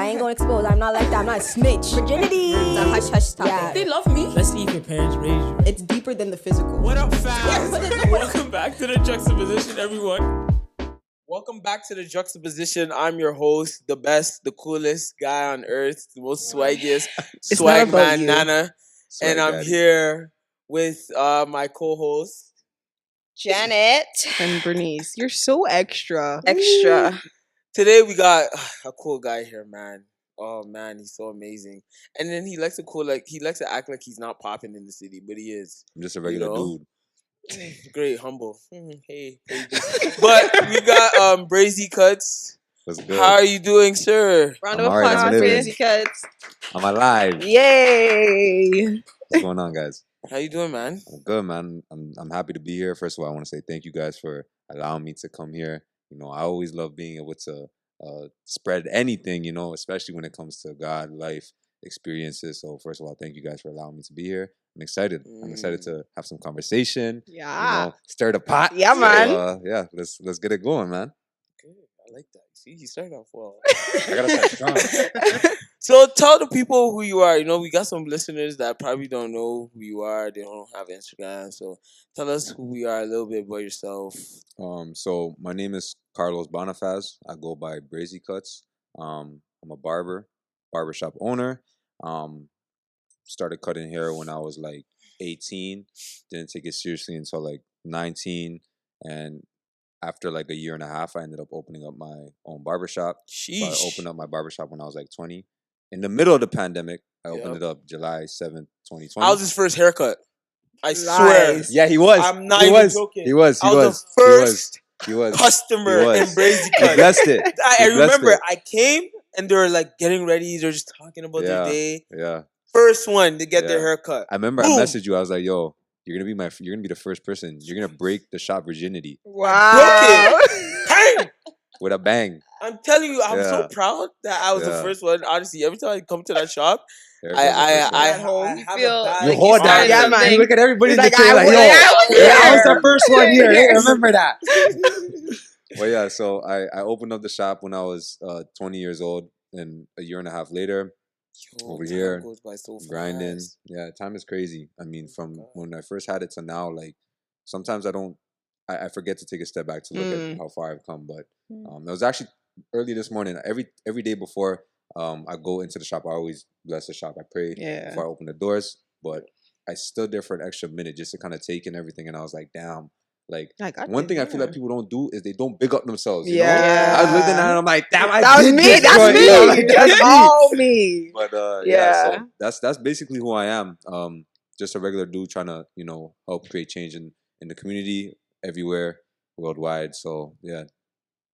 I ain't gonna expose. I'm not like that. I'm not a snitch. Virginity. It's a hush hush topic. Yeah. They love me. Let's see if your parents raised you. It's deeper than the physical. What up, fam? Welcome back to the Juxtaposition, everyone. Welcome back to the Juxtaposition. I'm your host, the best, the coolest guy on earth, the most swaggiest swag man, Nana. And I'm here with my co-host, Janet. And Bernice, you're so extra. Today we got a cool guy here, man. Oh man, he's so amazing. And then he likes to act like he's not popping in the city, but he is. I'm just a regular dude. Great, humble. Hey. But we got BrazyKuts. What's good? How are you doing, sir? Round of applause for BrazyKuts. I'm alive. Yay! What's going on, guys? How you doing, man? I'm good, man. I'm happy to be here. First of all, I want to say thank you guys for allowing me to come here. You know, I always love being able to spread anything, you know, especially when it comes to God, life, experiences. So first of all, thank you guys for allowing me to be here. I'm excited. I'm excited to have some conversation. Yeah. You know, stir the pot. Yeah, man. So, yeah, let's get it going, man. Good. I like that. See, he started off well. I gotta start strong. So tell the people who you are. You know, we got some listeners that probably don't know who you are. They don't have Instagram. So tell us who you are, a little bit about yourself. So my name is Carlos Bonifaz. I go by BrazyKuts. I'm a barbershop owner. Started cutting hair when I was like 18. Didn't take it seriously until like 19. And after like a year and a half, I ended up opening up my own barbershop. So I opened up my barbershop when I was like 20. In the middle of the pandemic, I opened it up July 7th, 2020. I was his first haircut. I swear. Yeah, he was. I'm not even joking. He was. I was the first customer in BrazyKuts. He blessed it. I remember I came and they were like getting ready. They're just talking about their day. Yeah. First one to get their haircut. I remember I messaged you. I was like, "Yo, you're gonna be the first person. You're gonna break the shop virginity." Wow. Broke it. Bang! With a bang. I'm telling you, I'm so proud that I was the first one. Honestly, every time I come to that shop, I have a bag. You hold that. Yeah, man. You look at everybody in the Like, chair like, I was the first one here. Hey, remember that. Well, yeah, so I opened up the shop when I was 20 years old, and a year and a half later, over here, goes by so grinding. fast. Yeah, time is crazy. I mean, from when I first had it to now, like, sometimes I forget to take a step back to look at how far I've come. But it was actually early this morning. Every day before I go into the shop, I always bless the shop. I pray before I open the doors. But I stood there for an extra minute just to kind of take in everything. And I was like, damn. Like, one thing I feel like people don't do is they don't big up themselves. You know? I was looking at it and I'm like, damn, That was me. That's me. You know, like, That's all me. But so that's basically who I am. Just a regular dude trying to, you know, help create change in the community everywhere, worldwide. So yeah,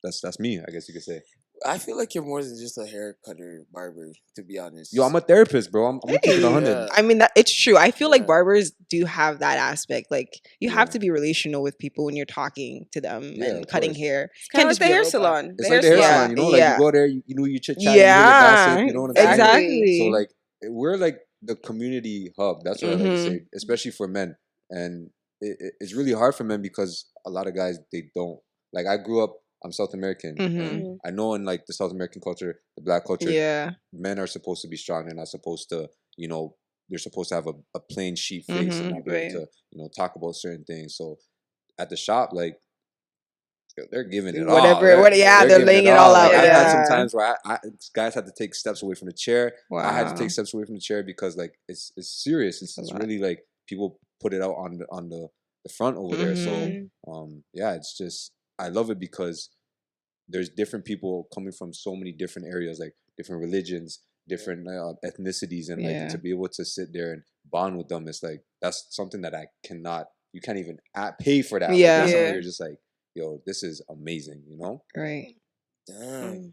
that's me, I guess you could say. I feel like you're more than just a hair cutter, barber, to be honest. Yo, I'm a therapist, bro. I'm gonna keep it 100. Yeah. I mean, it's true. I feel like barbers do have that aspect. Like, you have to be relational with people when you're talking to them and cutting hair. Kind of like the hair salon. It's like the hair salon, you know? Like, you go there, you know, you chit-chat, you gossip, you know what I'm saying? Exactly. So, like, we're like the community hub. That's what I like to say, especially for men. And it's really hard for men because a lot of guys, they don't. Like, I'm South American. And I know in like the South American culture, the black culture, men are supposed to be strong. They're not supposed to, you know, they're supposed to have a plain sheet face and not be able to, you know, talk about certain things. So at the shop, like, they're giving it all. They're laying it all out. Like, I had some times where guys had to take steps away from the chair. Wow. I had to take steps away from the chair because like it's serious. It's really like people put it out on the front over there. So it's just I love it because there's different people coming from so many different areas, like different religions, different ethnicities, and like to be able to sit there and bond with them, it's like that's something that you can't even pay for that. Yeah, like, you're just like, yo, this is amazing, you know? Right. Damn.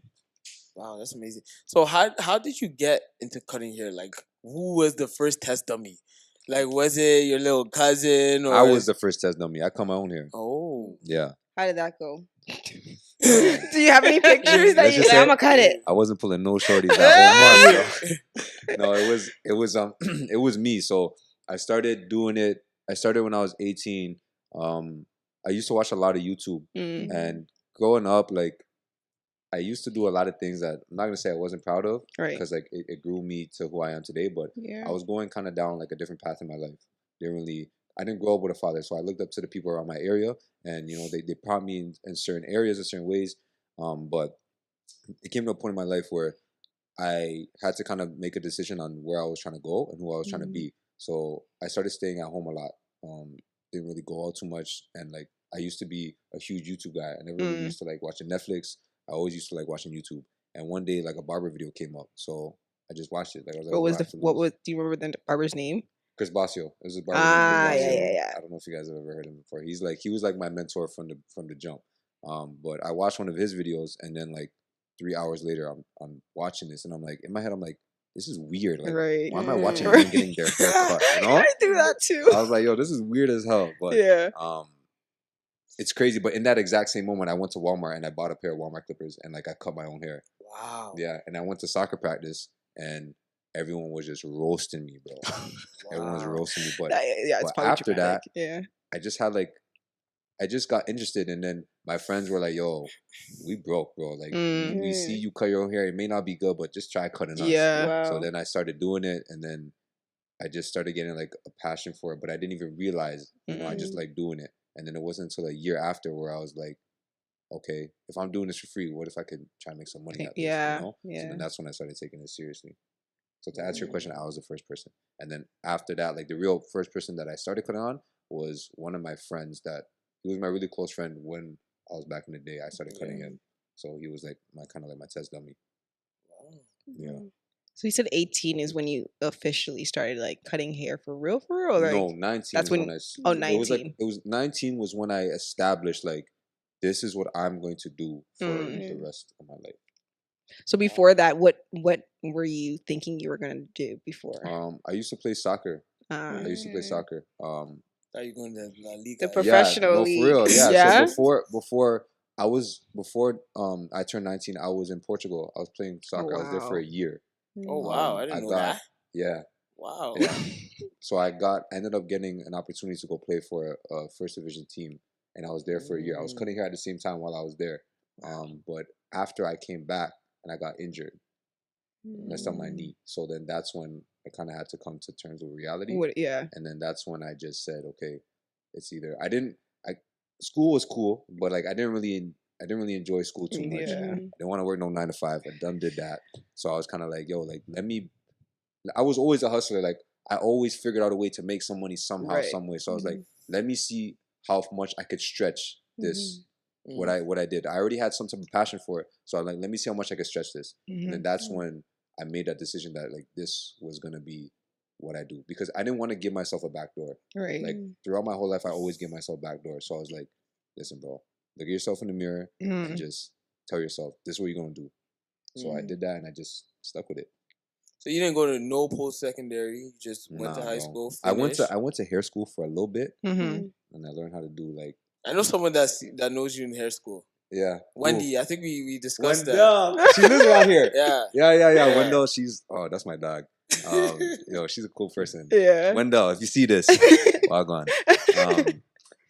Wow, that's amazing. So how did you get into cutting hair? Like, who was the first test dummy? Like, was it your little cousin? Or... I was the first test dummy. I cut my own hair. Oh. Yeah. How did that go? Do you have any pictures that you like, I'm gonna cut it? I wasn't pulling no shorties that whole month. No, it was me. So I started doing it. I started when I was 18. I used to watch a lot of YouTube, and growing up, like I used to do a lot of things that I'm not gonna say I wasn't proud of, Right. because like it grew me to who I am today. But Yeah. I was going kind of down like a different path in my life. I didn't grow up with a father, so I looked up to the people around my area, and they propped me in certain areas, in certain ways. But it came to a point in my life where I had to kind of make a decision on where I was trying to go and who I was trying to be. So I started staying at home a lot. Didn't really go out too much, and like I used to be a huge YouTube guy. I never really used to like watching Netflix. I always used to like watching YouTube. And one day, like a barber video came up, so I just watched it. Like I was like, do you remember the barber's name? Chris Basio. It was a barber named Chris Basio. Yeah. I don't know if you guys have ever heard him before. He was like my mentor from the jump. But I watched one of his videos, and then like 3 hours later, I'm watching this, and I'm like, in my head, I'm like, this is weird. Like, why am I watching them getting their hair cut? You know? I do that too. I was like, yo, this is weird as hell. But it's crazy. But in that exact same moment, I went to Walmart and I bought a pair of Walmart clippers, and like I cut my own hair. Wow. Yeah, and I went to soccer practice, and everyone was just roasting me, bro. Wow. Everyone was roasting me. But it's but after dramatic. that, I just got interested, and then my friends were like, "Yo, we broke, bro. Like, we see you cut your own hair. It may not be good, but just try cutting us." Yeah. Wow. So then I started doing it, and then I just started getting like a passion for it. But I didn't even realize, I just like doing it. And then it wasn't until a year after where I was like, "Okay, if I'm doing this for free, what if I could try and make some money at this?" Yeah. So then that's when I started taking it seriously. So to answer your question, I was the first person, and then after that, like the real first person that I started cutting on was one of my friends that. He was my really close friend when I was back in the day. I started cutting him, so he was like my test dummy. Yeah. So you said 18 is when you officially started like cutting hair for real, or like No, 19. That's when. 19. It was 19 was when I established like this is what I'm going to do for the rest of my life. So before that, what were you thinking you were gonna do before? I used to play soccer. I used to play soccer. Are you going to La Liga? The professional league. For real, yeah. Yeah? So before I turned 19, I was in Portugal. I was playing soccer. I was there for a year. Oh wow, I didn't know that. Yeah. Wow. Yeah. So I ended up getting an opportunity to go play for a first division team, and I was there for a year. I was cutting hair at the same time while I was there. But after I came back and I got injured, messed up my knee. So then that's when I kind of had to come to terms with reality. And then that's when I just said, okay, it's either school was cool, but like I didn't really enjoy school too much. Yeah. I didn't want to work no 9 to 5. I done did that. So I was kind of like, yo, like I was always a hustler. Like I always figured out a way to make some money somehow, some way. So I was like, let me see how much I could stretch this. What I did. I already had some type of passion for it. So I'm like, let me see how much I could stretch this. And then that's when I made that decision that like this was gonna be what I do. Because I didn't want to give myself a back door. Right. Like throughout my whole life I always give myself back door. So I was like, listen, bro, look at yourself in the mirror and just tell yourself this is what you're gonna do. So I did that and I just stuck with it. So you didn't go to no post-secondary. You just went to high school. I went to hair school for a little bit, and I learned how to do like. I know someone that knows you in hair school. Yeah, Wendy. Ooh. I think we discussed Wendell. that. She lives around here. Yeah. Wendell, that's my dog. She's a cool person. Yeah. Wendell, if you see this, wagwan.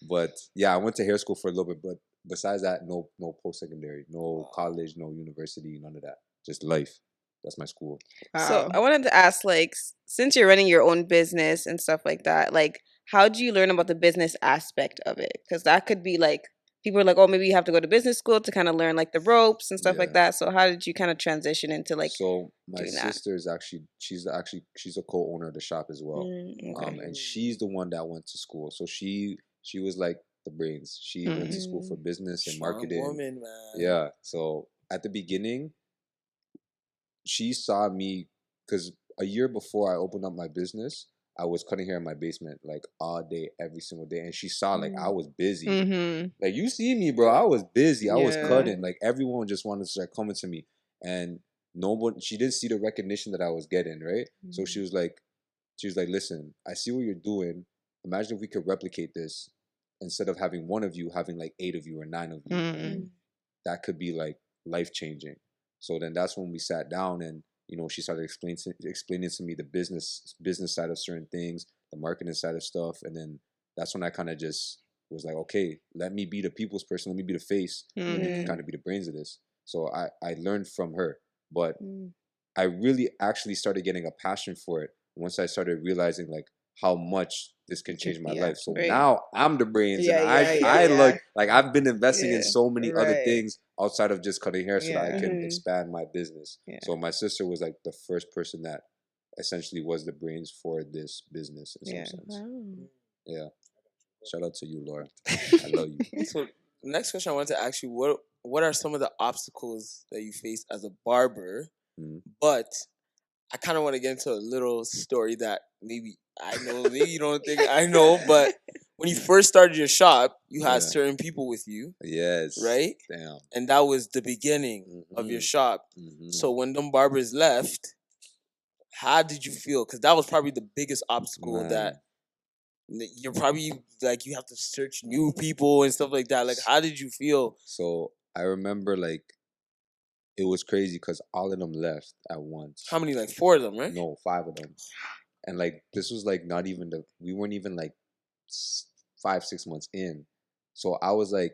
But yeah, I went to hair school for a little bit, but besides that, no post-secondary, no college, no university, none of that. Just life. That's my school. So I wanted to ask, like, since you're running your own business and stuff like that, like, how do you learn about the business aspect of it? Because that could be like, people are like, oh, maybe you have to go to business school to kind of learn like the ropes and stuff like that. So how did you kind of transition into like? So my sister is she's a co-owner of the shop as well. And she's the one that went to school. So she was like the brains. She went to school for business and marketing. Woman, man. Yeah. So at the beginning, she saw me because a year before I opened up my business, I was cutting hair in my basement like all day, every single day. And she saw like I was busy. Like you see me, bro. I was busy. I was cutting. Like everyone just wanted to start coming to me. And she didn't see the recognition that I was getting, right? So she was like, listen, I see what you're doing. Imagine if we could replicate this instead of having one of you, having like 8 of you or 9 of you. That could be like life-changing. So then that's when we sat down and, she started explaining to me the business side of certain things, the marketing side of stuff. And then that's when I kind of just was like, okay, let me be the people's person. Let me be the face. And you can kind of be the brains of this. So I learned from her, but I really actually started getting a passion for it once I started realizing like how much this can change my life. So now I'm the brains, and I look like I've been investing in so many other things outside of just cutting hair so that I can expand my business. So my sister was like the first person that essentially was the brains for this business in some sense. Yeah. Shout out to you, Laura. I love you. So the next question I want to ask you, what are some of the obstacles that you face as a barber? But I kind of want to get into a little story that maybe I know, maybe you don't think I know, but when you first started your shop, you had certain people with you. Yes. Right? Damn. And that was the beginning of your shop. So when them barbers left, how did you feel? Because that was probably the biggest obstacle that you're probably like, you have to search new people and stuff like that. Like, how did you feel? So I remember like it was crazy because all of them left at once. How many? Like 4 of them, right? No, 5 of them. And like this was like not even we weren't even like 5-6 months in. So I was like,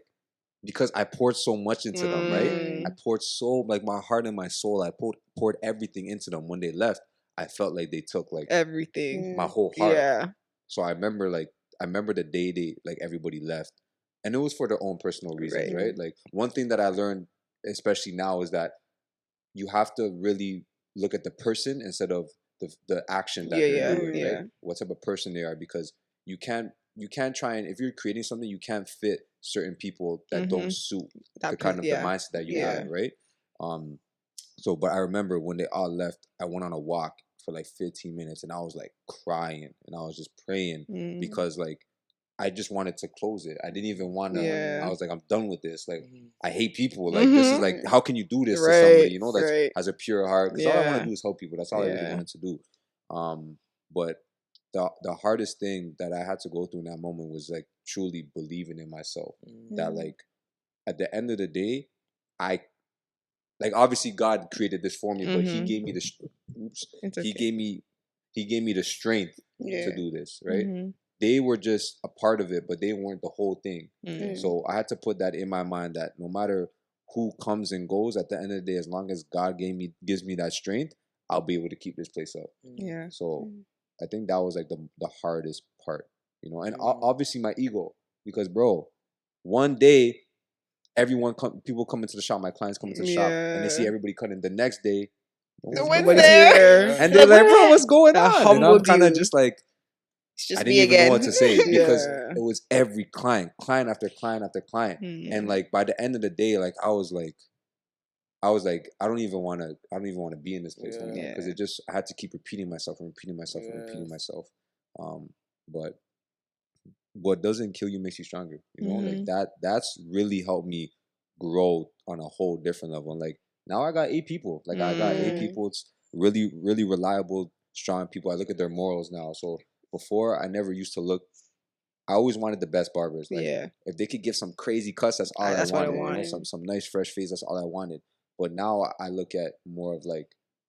because I poured so much into them, right? I poured so like my heart and my soul. I poured everything into them. When they left, I felt like they took like everything, my whole heart. Yeah. So I remember the day they like everybody left, and it was for their own personal reasons, right? Like one thing that I learned, especially now, is that you have to really look at the person instead of the action that they're doing, right? What type of person they are, because you can't try, and if you're creating something, you can't fit certain people that don't suit the kind of the mindset that you have, right? So but I remember when they all left, I went on a walk for like 15 minutes and I was like crying and I was just praying because like I just wanted to close it. I didn't even want to. I was like, I'm done with this. Like, I hate people. Like, this is like, how can you do this to somebody, you know, that has a pure heart? Because all I want to do is help people. That's all I really wanted to do. But the hardest thing that I had to go through in that moment was like truly believing in myself. That like, at the end of the day, obviously God created this for me, but He gave me He gave me the strength to do this, right? They were just a part of it, but they weren't the whole thing. So I had to put that in my mind that no matter who comes and goes, at the end of the day, as long as God gives me that strength, I'll be able to keep this place up. So I think that was like the hardest part, you know, and obviously my ego, because bro, one day people come into the shop, my clients come into the shop, and they see everybody cutting. The next day, nobody's there, and they're like, "Bro, what's going on?" And I'm kind of just like, I didn't even know what to say because it was every client after client after client, and like by the end of the day, like I was like, I don't even want to be in this place anymore because I had to keep repeating myself and repeating myself and repeating myself. But what doesn't kill you makes you stronger. You know, like that's really helped me grow on a whole different level. Like now I got 8 people. Like I got 8 people. It's really, really reliable, strong people. I look at their morals now. So before I never used to look. I always wanted the best barbers. Like if they could give some crazy cuts, that's all I wanted. You know, some nice fresh face, that's all I wanted. But now I look at more of like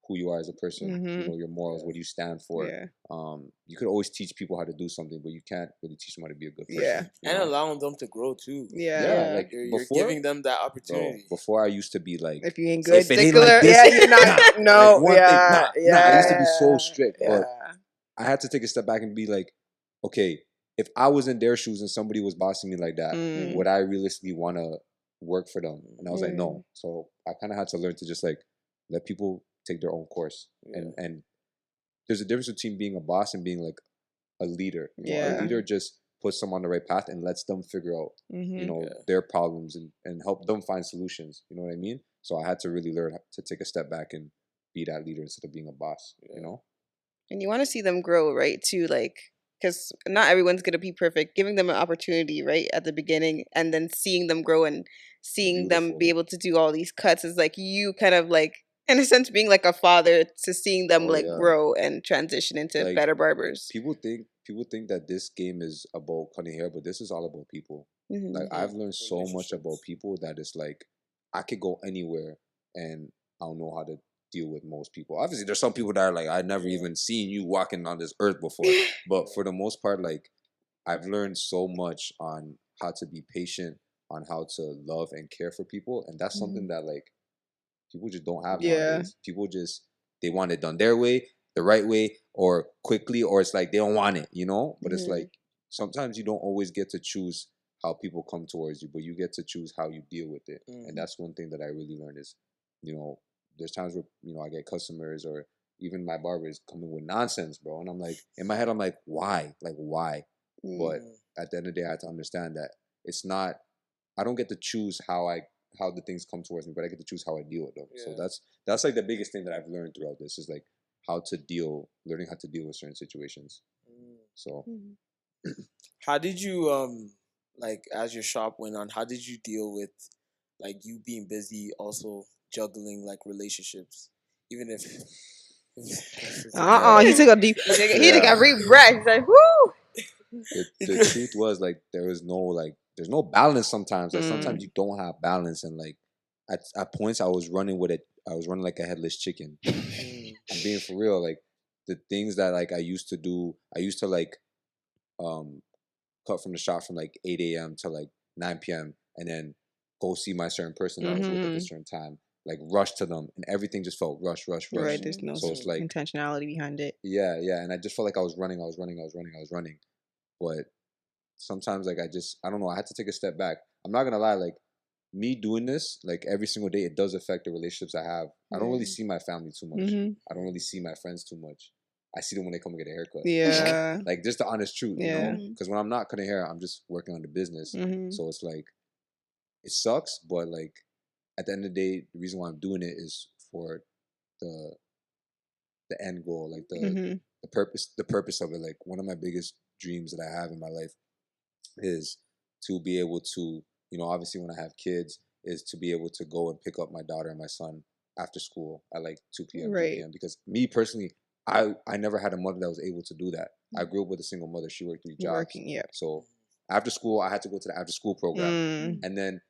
who you are as a person, you know, your morals, what you stand for. You could always teach people how to do something, but you can't really teach them how to be a good person. And allowing them to grow too. Like you're giving them that opportunity. Bro, before I used to be like, if you ain't good, if it ain't like this, you're not. No, like I used to be so strict, but I had to take a step back and be like, okay, if I was in their shoes and somebody was bossing me like that, would I realistically want to work for them? And I was like, no. So I kind of had to learn to just like let people take their own course. And there's a difference between being a boss and being like a leader. You know, a leader just puts them on the right path and lets them figure out, you know, their problems and help them find solutions. You know what I mean? So I had to really learn to take a step back and be that leader instead of being a boss, you know? And you want to see them grow, right? Too, like, because not everyone's going to be perfect. Giving them an opportunity, right, at the beginning, and then seeing them grow and seeing them be able to do all these cuts is like you kind of like, in a sense, being like a father to seeing them grow and transition into like, better barbers. People think that this game is about cutting hair, but this is all about people. Like I've learned so much about people that it's like I could go anywhere and I don't know how to deal with most people. Obviously, there's some people that are like, I've never even seen you walking on this earth before. But for the most part, like I've learned so much on how to be patient, on how to love and care for people, and that's something that like people just don't have Yeah. nowadays. People just, they want it done their way, the right way, or quickly, or it's like they don't want it, you know? But it's like sometimes you don't always get to choose how people come towards you, but you get to choose how you deal with it. And that's one thing that I really learned is, you know, there's times where, you know, I get customers or even my barbers coming with nonsense, bro. And I'm like, in my head, I'm like, why? Like, why? But at the end of the day, I have to understand that it's not, I don't get to choose how the things come towards me, but I get to choose how I deal with them. So that's like the biggest thing that I've learned throughout this is like learning how to deal with certain situations. So how did you like as your shop went on, how did you deal with like you being busy, also juggling like relationships, even if He took a deep. He took a deep breath. He's like, "Whoo!" the truth was like there's no balance sometimes. Like sometimes you don't have balance, and like at points I was running like a headless chicken. I'm being for real. Like the things that like I used to do, I used to like cut from the shop from like 8 a.m. to like 9 p.m. and then go see my certain person that I was with at a certain time. Like rush to them, and everything just felt rush. Right, there's no so it's like intentionality behind it. Yeah, and I just felt like I was running. But sometimes like I don't know, I had to take a step back. I'm not gonna lie, like me doing this like every single day, it does affect the relationships I have. I don't really see my family too much. I don't really see my friends too much. I see them when they come and get a haircut. Yeah. Like just the honest truth, you know? Because when I'm not cutting hair, I'm just working on the business. So it's like, it sucks, but like at the end of the day, the reason why I'm doing it is for the end goal, like the purpose of it. Like one of my biggest dreams that I have in my life is to be able to, you know, obviously when I have kids, is to be able to go and pick up my daughter and my son after school at like 2 p.m. 3 p.m. Because me personally, I never had a mother that was able to do that. I grew up with a single mother. She worked 3 jobs. So after school, I had to go to the after school program. And then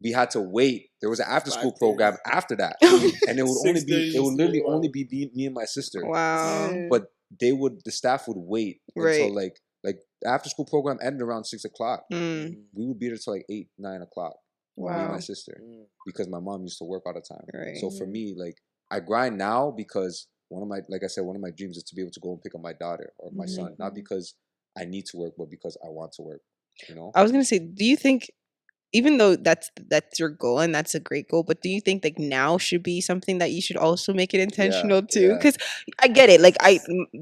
we had to wait. There was an after school program after that. And it would literally only be me and my sister. Wow. But the staff would wait until like the after school program ended around 6 o'clock. We would be there till like 8, 9 o'clock. Me and my sister. Because my mom used to work all the time. So for me, like I grind now because one of my dreams is to be able to go and pick up my daughter or my son. Not because I need to work, but because I want to work. You know? I was gonna say, do you think, even though that's your goal and that's a great goal, but do you think like now should be something that you should also make it intentional too? Because I get it, like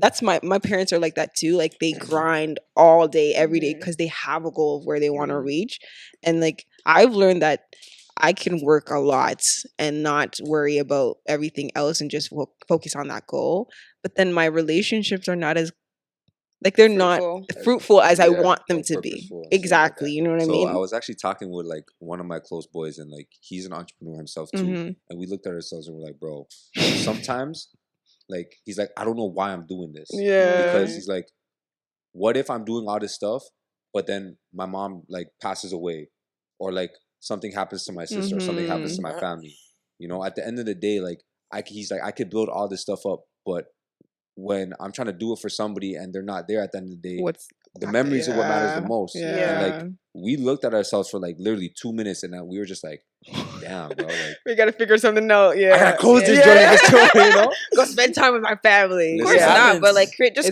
that's my parents are like that too. Like they grind all day, every day because they have a goal of where they want to reach, and like I've learned that I can work a lot and not worry about everything else and just focus on that goal. But then my relationships are not as like they're not fruitful as I want them to be. Exactly. You know what I mean? So I was actually talking with like one of my close boys, and like he's an entrepreneur himself too. And we looked at ourselves and we're like, bro, sometimes like he's like, I don't know why I'm doing this. Because he's like, what if I'm doing all this stuff, but then my mom like passes away, or like something happens to my sister, or something happens to my family. You know, at the end of the day, like he's like, I could build all this stuff up, but when I'm trying to do it for somebody and they're not there at the end of the day, the memories are what matters the most. And like we looked at ourselves for like literally 2 minutes, and then we were just like, damn, bro, like we gotta figure something out. I gotta close this joint, you know? Go spend time with my family. Of course not, but like create the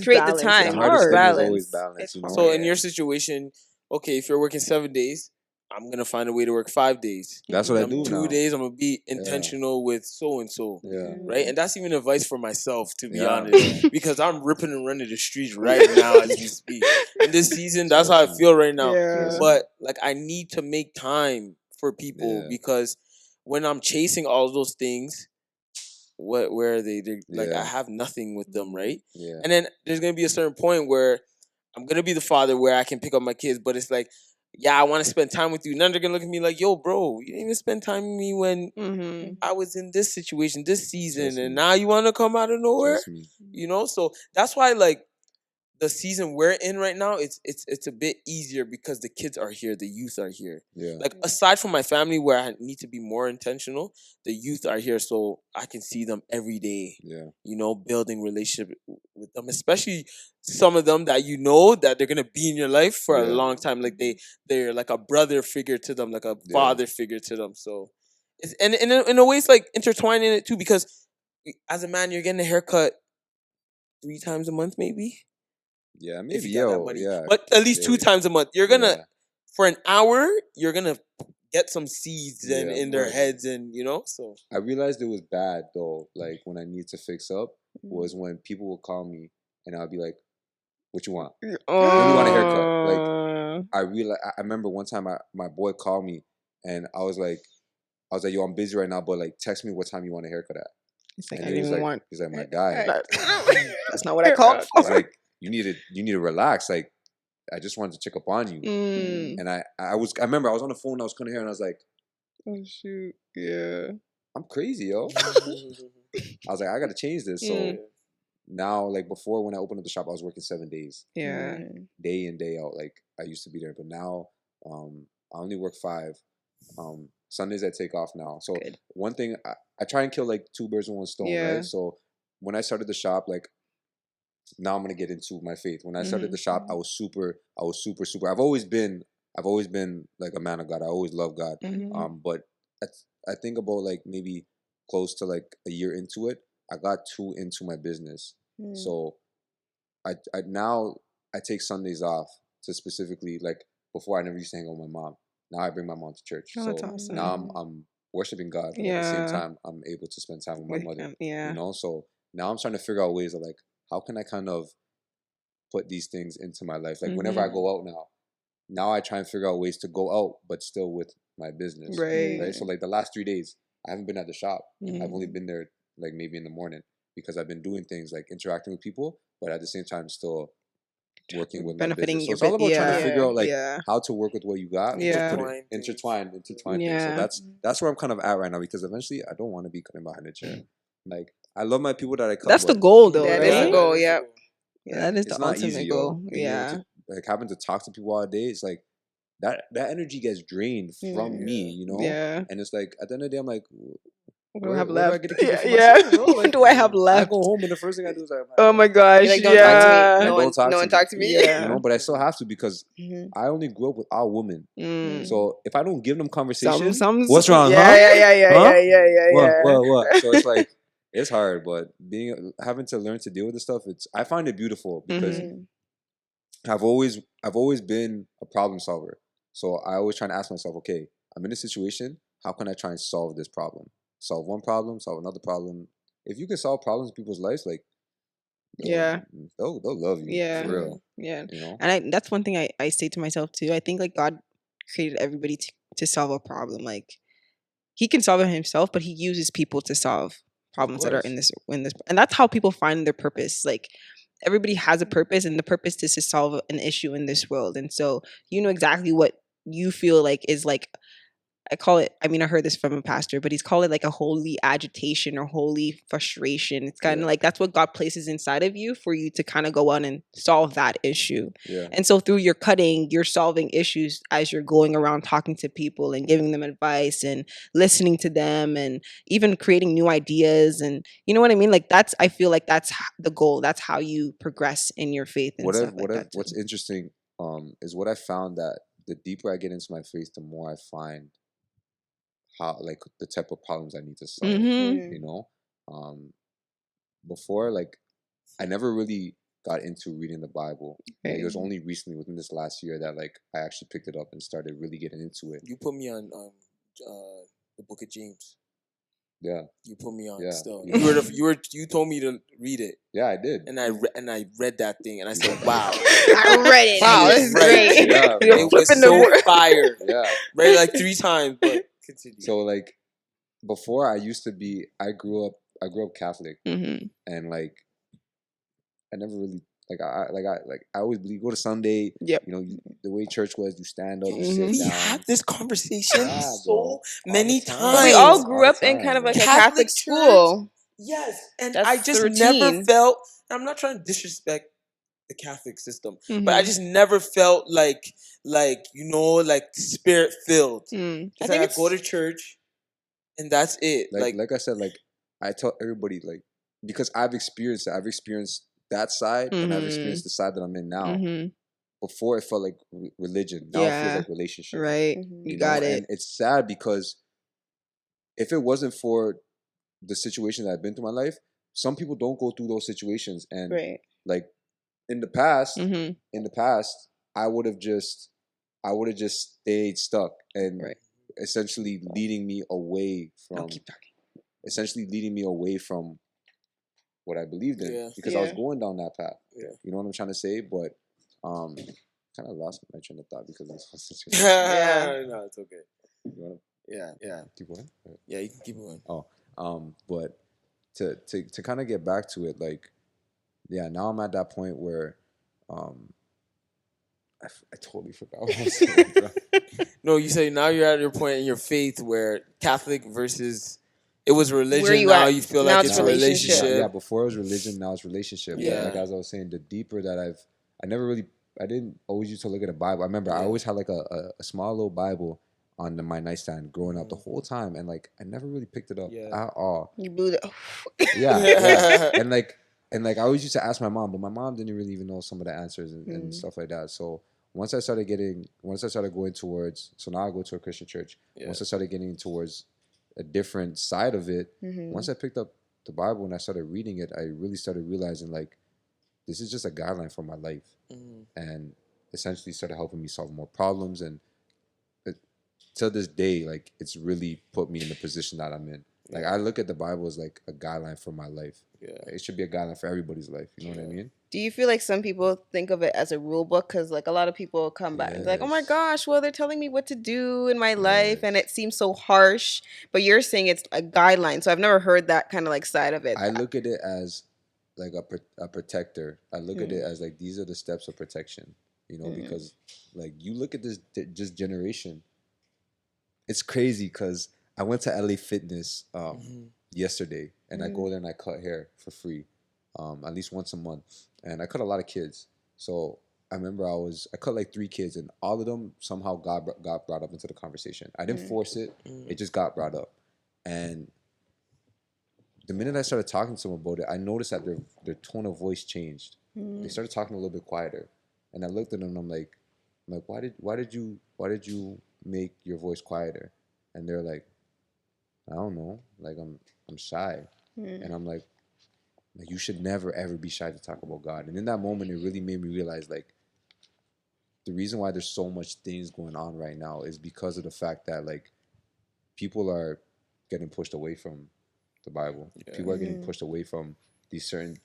time. The hardest thing is always balance. You know? So in your situation, okay, if you're working 7 days, I'm gonna find a way to work 5 days. That's what I do 2 now. days, I'm gonna be intentional with so and so. Right, and that's even advice for myself, to be honest, because I'm ripping and running the streets right now as we speak. In this season, that's how I feel right now. But like, I need to make time for people because when I'm chasing all those things, where are they? They're, like I have nothing with them, right? And then there's gonna be a certain point where I'm gonna be the father where I can pick up my kids, but it's like, yeah, I want to spend time with you. None are gonna look at me like, yo, bro, you didn't even spend time with me when I was in this situation, this season, and now you want to come out of nowhere, you know? So that's why, like, the season we're in right now, it's a bit easier because the kids are here, the youth are here. Like, aside from my family, where I need to be more intentional, the youth are here, so I can see them every day. You know, building relationship with them, especially some of them that you know that they're gonna be in your life for a long time. Like they're like a brother figure to them, like a father figure to them. So and in a way, it's like intertwined in it too, because as a man, you're getting a haircut 3 times a month, maybe. Yeah, If maybe. you got that Yo, money. yeah. But at least 2 times a month. You're gonna Yeah. for an hour, you're gonna get some seeds in their word. heads, and so I realized it was bad though. Like when I need to fix up was when people would call me and I'd be like, "What you want? When you want a haircut?" Like I remember one time my boy called me and I was like, "Yo, I'm busy right now, but like text me what time you want a haircut at." It's like, And I he was didn't like, want. he's like, "My guy, That's not what I called he's for. like, you need to relax. Like, I just wanted to check up on you." And I remember I was on the phone, I was coming here and I was like, Oh shoot! Yeah. I'm crazy, yo. I was like, I gotta change this. So now, like before, when I opened up the shop, I was working 7 days, Yeah. day in, day out. Like I used to be there, but now I only work 5. Sundays I take off now. So Good. one thing I try and kill like 2 birds with 1 stone, Yeah. right? So when I started the shop, like now I'm gonna get into my faith. When I started the shop, I was super. I've always been like a man of God. I always loved God. But I think about like maybe close to like a year into it, I got too into my business. So I now I take Sundays off to specifically, like before I never used to hang out with my mom. Now I bring my mom to church. Oh, so that's awesome. now I'm worshiping God, but at the same time I'm able to spend time with my mother. Yeah. So now I'm trying to figure out ways of like, how can I kind of put these things into my life? Like whenever I go out now I try and figure out ways to go out, but still with my business. Right. So like the last 3 days, I haven't been at the shop. I've only been there like maybe in the morning because I've been doing things like interacting with people, but at the same time still working with my Benefiting business. So your it's all about trying to figure out like yeah. how to work with what you got. Yeah. Intertwine things. So Yeah. that's where I'm kind of at right now, because eventually I don't want to be cutting behind the chair. Like I love my people that I cut. That's the but goal, though, That right? is the goal. Yep. Yeah, that is it's the not ultimate easy, goal. yo. Being able to, like having to talk to people all day, it's like that energy gets drained from me, Yeah. And it's like at the end of the day, I'm like, What do I have where do I left? get to keep it for Yeah. myself, bro? Like, What do I have I left? go home and the first thing I do is like, Oh my gosh. You're like, don't yeah. talk to me. Like, No one talk to me. Yeah. But I still have to, because I only grew up with all women. So if I don't give them conversation, what's wrong? What? So it's like, it's hard, but having to learn to deal with this stuff, I find it beautiful because I've always been a problem solver. So I always try to ask myself, okay, I'm in a situation, how can I try and solve this problem? Solve one problem, solve another problem. If you can solve problems in people's lives, like they'll love you for real. Yeah. And that's one thing I say to myself too. I think like God created everybody to solve a problem. Like he can solve it himself, but he uses people to solve problems that are in this, and that's how people find their purpose. Like everybody has a purpose, and the purpose is to solve an issue in this world. And so you know exactly what you feel like is like, I call it, I mean, I heard this from a pastor, but he's called it like a holy agitation or holy frustration. It's kind of like that's what God places inside of you for you to kind of go on and solve that issue. And so through your cutting, you're solving issues as you're going around talking to people and giving them advice and listening to them and even creating new ideas. And you know what I mean? Like I feel like that's the goal. That's how you progress in your faith and stuff like that. What's interesting is what I found, that the deeper I get into my faith, the more I find how, like, the type of problems I need to solve. Before, like, I never really got into reading the Bible. Like, it was only recently, within this last year, that like I actually picked it up and started really getting into it. You put me on the Book of James. Yeah, you put me on. Yeah. Still, you told me to read it. Yeah, I did. And I read that thing, and I said, "Wow, I read it. Wow, this is great." Yeah, it was so fire. Yeah, read it like 3 times, but continue. So like, before I grew up Catholic, and like, I never really I always believe, go to Sunday. Yep. The way church was, you stand up, you sit We down. have this conversation so bro. many All the time. times. We all grew up in kind of like a Catholic school. Yes, and That's I just the never routine. felt. I'm not trying to disrespect the Catholic system, but I just never felt like spirit filled. I think I go to church, and that's it. Like I said, like I tell everybody, like, because I've experienced that side, and I've experienced the side that I'm in now. Before it felt like religion, now it feels like relationship. Right, you got it. And it's sad because if it wasn't for the situation that I've been through in my life, some people don't go through those situations. And Right. like in the past, Mm-hmm. I would have just stayed stuck and Right. essentially leading me away I'll from keep talking. what I believed in Yeah. because I was Yeah. going down that path. Yeah. You know what I'm trying to say? But kind of lost my train of thought because of this situation. Yeah. No, it's okay. You wanna Yeah. keep going? Yeah, you can keep going. But to kind of get back to it, like, yeah, now I'm at that point where I totally forgot what I was saying, bro. No, you say now you're at your point in your faith where Catholic versus it was religion. Where you now at? you feel Now like it's it's a relationship. relationship. Yeah, before it was religion, now it's relationship. But Yeah. like as I was saying, the deeper that I didn't always used to look at a Bible. I remember I Yeah. always had like a small little Bible on my nightstand growing up the Mhm. whole time, and like I never really picked it up Yeah. at all. You blew the. Yeah. And like I always used to ask my mom, but my mom didn't really even know some of the answers and stuff like that. So once I started going towards, so now I go to a Christian church. Yeah. Once I started getting towards a different side of it, Mhm. once I picked up the Bible and I started reading it, I really started realizing like this is just a guideline for my life, Mhm. and essentially started helping me solve more problems. And till this day, like it's really put me in the position that I'm in. Like I look at the Bible as like a guideline for my life. Yeah. It should be a guideline for everybody's life. You know what I Yeah. mean? Do you feel like some people think of it as a rule book? Because like a lot of people come back and be like, oh my Yes. gosh, well, they're telling me what to do in my life, and Yes. it seems so harsh. But you're saying it's a guideline. So I've never heard that kind of like side of it. I look at it as like a protector. I look at it Mm. as like these are the steps of protection. You know, Mm. because like you look at this just generation. It's crazy because I went to LA Fitness Mhm. yesterday, and I Mm. go there and I cut hair for free, at least once a month, and I cut a lot of kids. So I remember I cut like 3 kids, and all of them somehow got brought up into the conversation. I didn't Mm. force it; Mm. it just got brought up. And the minute I started talking to them about it, I noticed that their tone of voice changed. They Mm. started talking a little bit quieter, and I looked at them and I'm like, why did you make your voice quieter? And they're like, I don't know, like I'm shy. Mm. And I'm like you should never ever be shy to talk about God. And in that moment, it really made me realize like the reason why there's so much things going on right now is because of the fact that like people are getting pushed away from the Bible. Yeah. People are getting Mhm. pushed away from these certain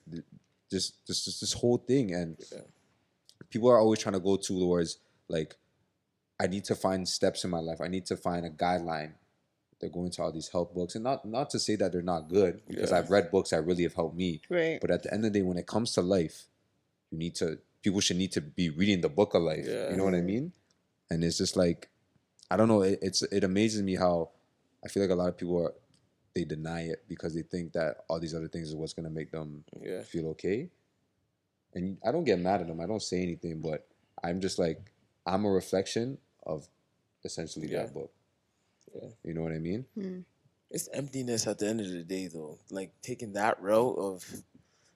this whole thing, and Yeah. people are always trying to go towards like I need to find steps in my life. I need to find a guideline. They're going to all these help books, and not to say that they're not good, because Yeah. I've read books that really have helped me. Right. But at the end of the day, when it comes to life, people should need to be reading the book of life. Yeah. You know what I Mhm. mean? And it's just like I don't know. It amazes me how I feel like a lot of people they deny it because they think that all these other things is what's gonna make them Yeah. feel okay. And I don't get mad at them. I don't say anything, but I'm just like I'm a reflection of essentially Yeah. that book. Yeah. You know what I mean? Mm. It's emptiness at the end of the day, though. Like taking that route of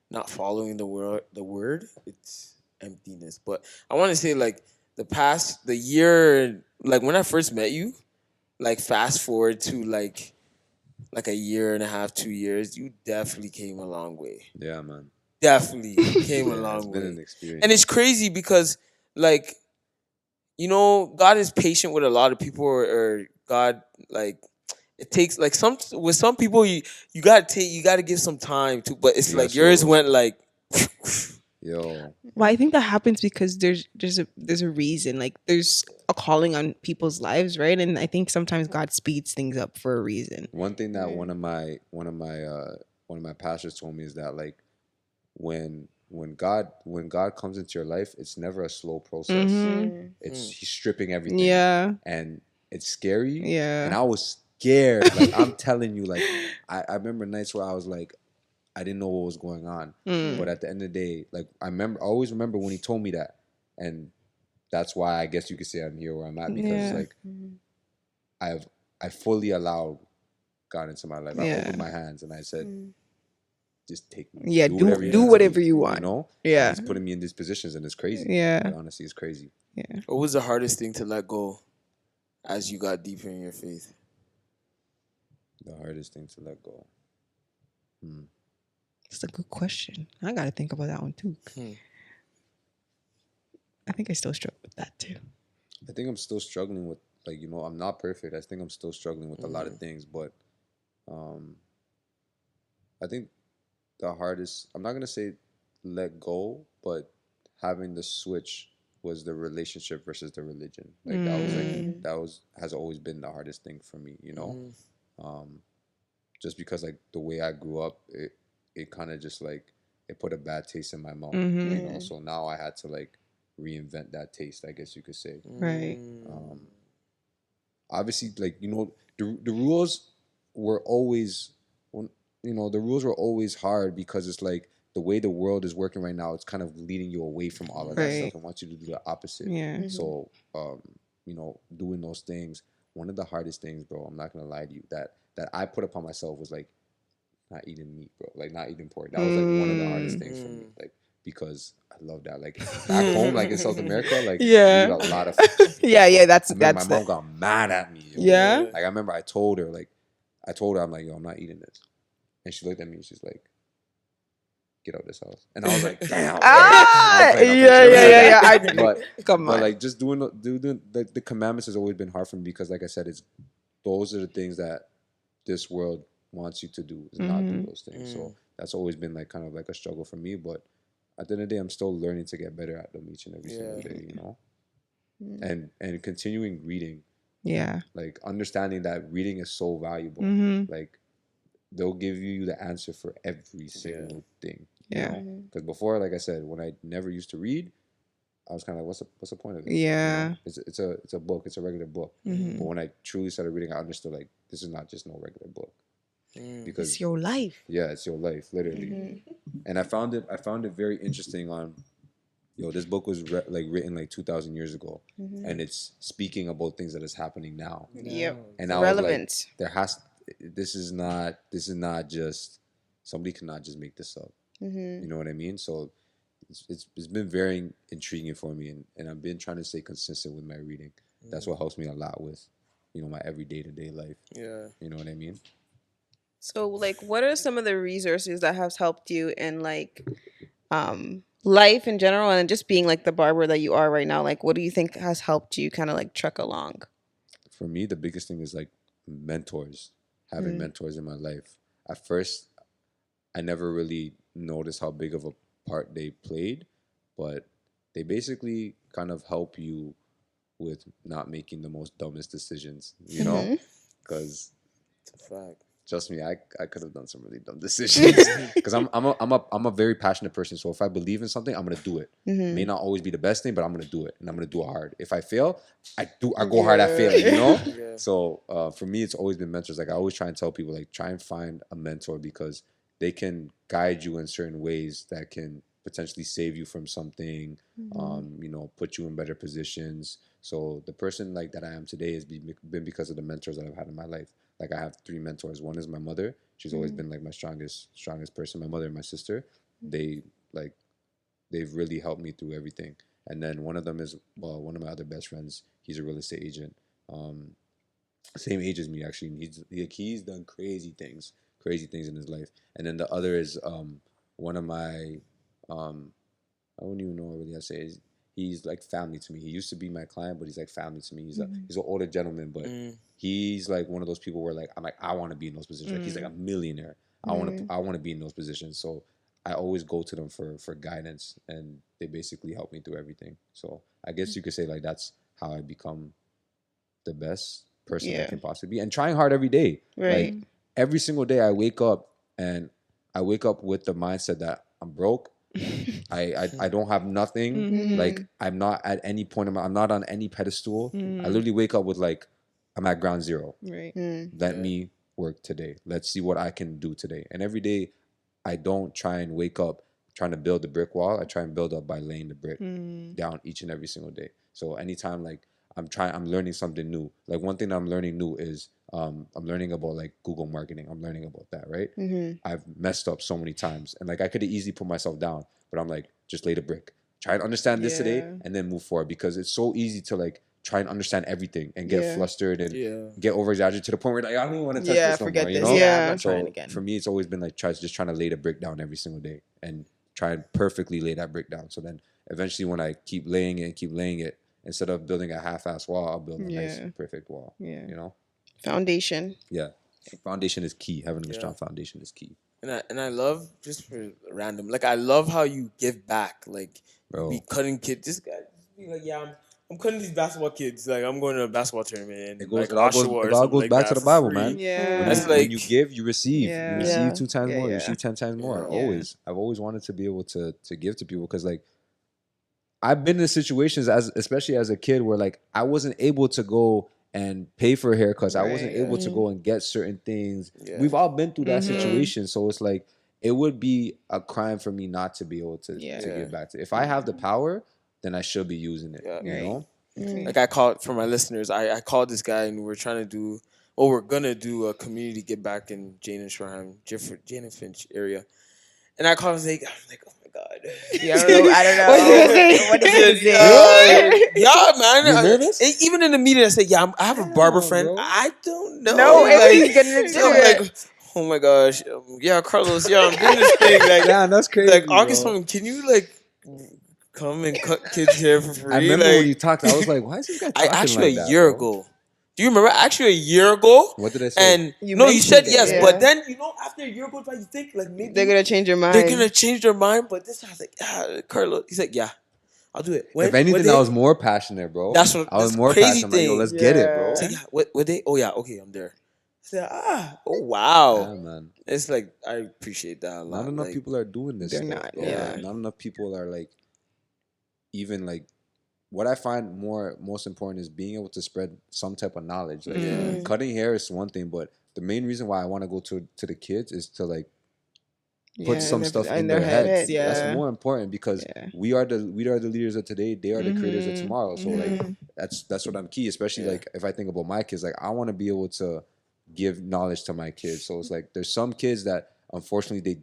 not following the word, it's emptiness. But I want to say, like the year, like when I first met you, like fast forward to like a year and a half, 2 years, you definitely came a long way. Yeah, man. Definitely came a Yeah, it's long been way. an experience. And it's crazy because, like, God is patient with a lot of people, or God, like, it takes like some people you gotta give some time to, but it's like Yes, yours Lord. went like Yo, Well, I think that happens because there's a reason. Like there's a calling on people's lives, right? And I think sometimes God speeds things up for a reason. one thing that Mm. one of my pastors told me is that like when God comes into your life, it's never a slow process. Mhm. Mm. It's Mm. he's stripping everything. Yeah. And it's scary. Yeah. And I was scared. Like I'm telling you, like I remember nights where I was like, I didn't know what was going on. Mm. But at the end of the day, like I always remember when he told me that. And that's why I guess you could say I'm here where I'm at, because Yeah. like Mhm. I fully allowed God into my life. I Yeah. opened my hands and I said, Mm. just take me. Yeah, do whatever you do need to whatever do, you you want. know? Yeah. And he's putting me in these positions, and it's crazy. Yeah. Like, honestly, it's crazy. Yeah. what was the hardest thing to let go as you got deeper in your faith? The hardest thing to let go. That's a good question. I got to think about that one too. I think I still struggle with that too. I think I'm still struggling with, like, you know, I'm not perfect. I think I'm still struggling with a lot of things, but I think the hardest, I'm not going to say let go, but having the switch was the relationship versus the religion. Like that has always been the hardest thing for me, you know? Just because like the way I grew up, it kind of just like, it put a bad taste in my mouth, you know? So now I had to like reinvent that taste, I guess you could say. Right. Obviously, like, you know, the rules were always, you know, the rules were always hard because it's like the way the world is working right now, it's kind of leading you away from all of that stuff and wants you to do the opposite. Yeah. So, you know, doing those things, one of the hardest things, bro, I'm not gonna lie to you, that I put upon myself was like not eating meat, bro, like not eating pork. That was like one of the hardest things for me, like, because I love that. Like back home, like in South America, like we eat a lot of yeah, that's my mom got mad at me. Yeah. Like I remember I told her, I'm like, yo, I'm not eating this. And she looked at me and she's like, get out of this house. And I was like, damn. Yeah. But like just doing the commandments has always been hard for me because, like I said, those are the things that this world wants you to do, is not do those things. So that's always been like kind of like a struggle for me. But at the end of the day, I'm still learning to get better at them each and every single day, you know? And continuing reading. Yeah. Like understanding that reading is so valuable. Like they'll give you the answer for every single thing. Yeah. Because before, like I said, when I never used to read, I was kind of like, what's the point of it? Yeah. You know? It's a book. It's a regular book. But when I truly started reading, I understood like this is not just no regular book. Because it's your life. Yeah, it's your life, literally. And I found it very interesting on, this book was written like 2,000 years ago, and it's speaking about things that is happening now. Yep. And I Relevant. was like, this is not just, somebody cannot just make this up. You know what I mean? So it's been very intriguing for me, and I've been trying to stay consistent with my reading. That's what helps me a lot with, my every day-to-day life. Yeah. You know what I mean? So, like, what are some of the resources that has helped you in like life in general, and just being like the barber that you are right now? Like, what do you think has helped you kind of like truck along? For me, the biggest thing is like mentors, having mentors in my life. At first, I never really noticed how big of a part they played, but they basically kind of help you with not making the most dumbest decisions, you know? Because it's a fact. Trust me, I could have done some really dumb decisions because I'm a very passionate person. So if I believe in something, I'm gonna do it. May not always be the best thing, but I'm gonna do it, and I'm gonna do it hard. If I fail, I go hard at failing, you know. So for me, it's always been mentors. Like I always try and tell people, like try and find a mentor because they can guide you in certain ways that can potentially save you from something. Put you in better positions. So the person like that I am today has been because of the mentors that I've had in my life. Like I have 3 mentors. One is my mother. She's always been like my strongest person. My mother and my sister, they've really helped me through everything. And then one of them is one of my other best friends. He's a real estate agent. Same age as me actually. He's done crazy things in his life. And then the other is one of my I don't even know really how to say it. He's like family to me. He used to be my client, but he's like family to me. He's an older gentleman, but he's like one of those people where like I'm like I want to be in those positions. Like he's like a millionaire. I want to be in those positions. So I always go to them for guidance, and they basically help me through everything. So I guess you could say like that's how I become the best person I can possibly be, and trying hard every day. Right. Like every single day I wake up with the mindset that I'm broke. I don't have nothing. Like I'm not at any point I'm not on any pedestal. I literally wake up with like I'm at ground zero. Right. Let me work today. Let's see what I can do today. And every day I don't try and wake up trying to build the brick wall. I try and build up by laying the brick down each and every single day. So anytime like I'm learning something new. Like one thing that I'm learning new is I'm learning about like Google marketing. I'm learning about that, right? I've messed up so many times, and like I could have easily put myself down, but I'm like, just lay the brick. Try and understand this today, and then move forward, because it's so easy to like try and understand everything and get Yeah. flustered and get over exaggerated to the point where like I don't even want to touch this no forget more. You this. know? Yeah, I'm not So trying again. for me, it's always been like trying to lay the brick down every single day and try and perfectly lay that brick down. So then eventually, when I keep laying it, instead of building a half-ass wall, I'll build a nice, perfect wall. Yeah. You know? Foundation. Yeah. Foundation is key. Having a strong foundation is key. And I love, just for random, like I love how you give back. Like, Bro. be cutting kids. This guy be like, yeah, I'm cutting these basketball kids. Like, I'm going to a basketball tournament. It goes, like it all goes back to the Bible, man. Yeah. That's When like, you give, you receive. Yeah. You receive Yeah. 2 times more. You Yeah. receive 10 times more. Yeah. I've always wanted to be able to give to people because like I've been in situations especially as a kid where like I wasn't able to go and pay for haircuts. I wasn't able to go and get certain things. Yeah. We've all been through that situation. So it's like it would be a crime for me not to be able to give back to. If I have the power, then I should be using it. You know? like I called, for my listeners, I called this guy and we're trying to do, we're gonna do a community get back in Jane and Shoreham, Jane and Finch area. And I called him and I'm like, oh my God. Yeah, I don't know. What What did he say? Yeah, man. You nervous? Even in the meeting, I said, yeah, I have a barber friend. bro. I don't know. No, if like, he's gonna so do I'm it. like, oh my gosh. Yeah, Carlos, yeah, I'm doing this thing. Like, Yeah, that's crazy. like August, bro. can you like come and cut kids' hair for free? I remember like, when you talked, I was like, why is this guy talking actually like that, a year bro? ago. Do you remember? Actually, a year ago. What did I say? And You no, you said mentioned it, yes, yeah. but then after a year goes by, you think like maybe They're gonna change your mind. they're gonna change their mind. But this time I was like, Carlos. He's like, yeah, I'll do it. If anything, I was more passionate, bro. That's I was the more crazy passionate. Like, yo, thing. let's get it, bro. He's like, yeah, what day? Oh yeah, okay, I'm there. I said, oh wow. Yeah, man. It's like I appreciate that a lot. Not enough like, people are doing this. They're stuff, not, bro. yeah. Not enough people are like, even like, what I find most important is being able to spread some type of knowledge. Like cutting hair is one thing, but the main reason why I want to go to the kids is to like put some stuff in their heads. Yeah, That's more important because we are the leaders of today. They are the creators of tomorrow. So like that's what I'm key. Especially like if I think about my kids, like I want to be able to give knowledge to my kids. So it's like there's some kids that unfortunately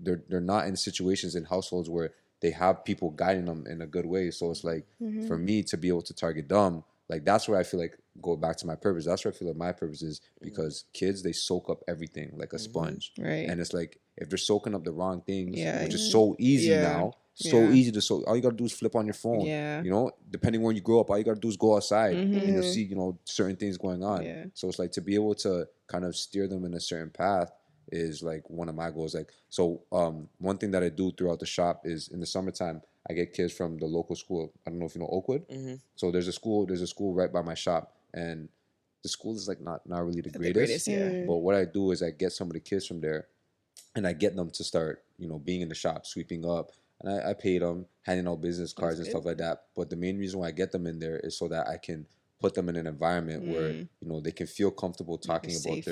they're not in situations in households where they have people guiding them in a good way. So it's like for me to be able to target them, like that's where I feel like go back to my purpose. That's where I feel like my purpose is because kids, they soak up everything like a sponge. Right. And it's like if they're soaking up the wrong things, Yeah. which is so easy now, so easy to soak. All you gotta do is flip on your phone. Yeah. You know, depending where you grow up, all you gotta do is go outside and you'll Mhm. see, you know, certain things going on. Yeah. So it's like to be able to kind of steer them in a certain path is like one of my goals. Like so one thing that I do throughout the shop is in the summertime I get kids from the local school. I don't know if you know Oakwood. So there's a school right by my shop, and the school is like not really the greatest. yeah. But what I do is I get some of the kids from there, and I get them to start, you know, being in the shop, sweeping up, and I pay them, handing out business cards and stuff like that. But the main reason why I get them in there is so that I can put them in an environment where you know they can feel comfortable talking about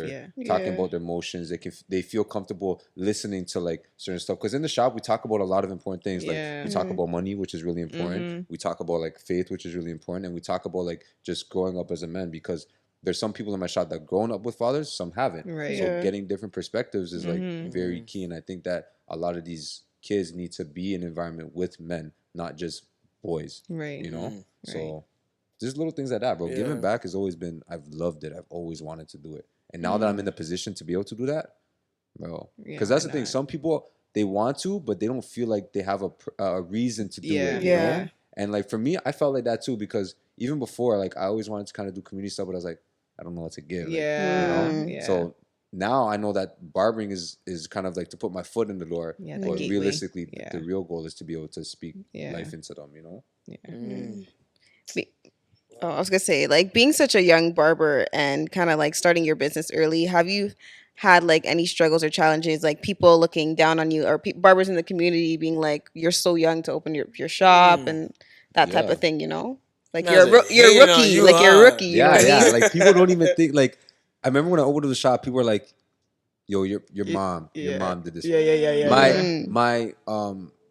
talking about their emotions. They feel comfortable listening to like certain stuff. Because in the shop we talk about a lot of important things. Like we talk about money, which is really important. We talk about like faith, which is really important, and we talk about like just growing up as a man because there's some people in my shop that grown up with fathers, some haven't. Right. So getting different perspectives is like very key, and I think that a lot of these kids need to be in an environment with men, not just boys. Right. You know, so. Just little things like that, bro. Giving back has always been, I've loved it. I've always wanted to do it. And now that I'm in the position to be able to do that, bro. Because that's the thing. Some people, they want to, but they don't feel like they have a reason to do it. You know? And like for me, I felt like that too because even before, like I always wanted to kind of do community stuff, but I was like, I don't know what to give. Yeah. Like, you know? So now I know that barbering is kind of like to put my foot in the door. Yeah, but gateway. realistically, the real goal is to be able to speak life into them, you know? Oh, I was gonna say, like being such a young barber and kind of like starting your business early, have you had like any struggles or challenges, like people looking down on you or barbers in the community being like, "You're so young to open your shop" and that type of thing, you know? Like you're a rookie, like you're a rookie. You know what I mean? Like people don't even think like. I remember when I opened the shop, people were like, "Yo, your mom did this."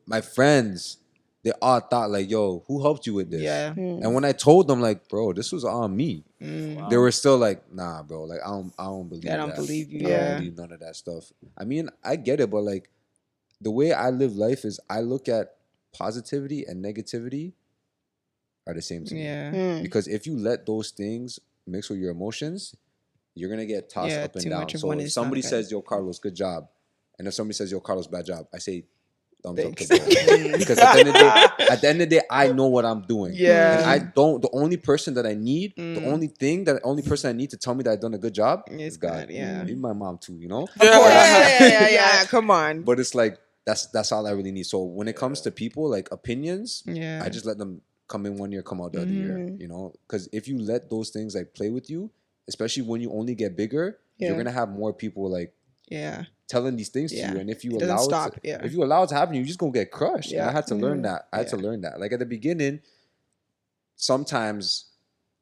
My friends, they all thought like, "Yo, who helped you with this?" Yeah. And when I told them like, "Bro, this was on me," they were still like, "Nah, bro. Like, I don't believe. I don't that. believe you. I don't believe none of that stuff." I mean, I get it, but like, the way I live life is I look at positivity and negativity are the same to me. Yeah. Because if you let those things mix with your emotions, you're gonna get tossed up and too down. much of So one if is not somebody good. says, "Yo, Carlos, good job," and if somebody says, "Yo, Carlos, bad job," I say, "Thumbs Thanks. up to both." Because at the end of the day, I know what I'm doing. Yeah. And I don't. The only person that I need, the Mm. only person I need to tell me that I've done a good job It's is God. God, yeah. Even my mom too. You know. Of course. Yeah. Come on. But it's like that's all I really need. So when it comes to people, like opinions, Yeah. I just let them come in one year, come out the other year. You know, because if you let those things like play with you, especially when you only get bigger, you're gonna have more people like telling these things to you. And if you allow it to, if you allow it to happen, you're just gonna get crushed. And I had to learn that. I had to learn that. Like at the beginning, sometimes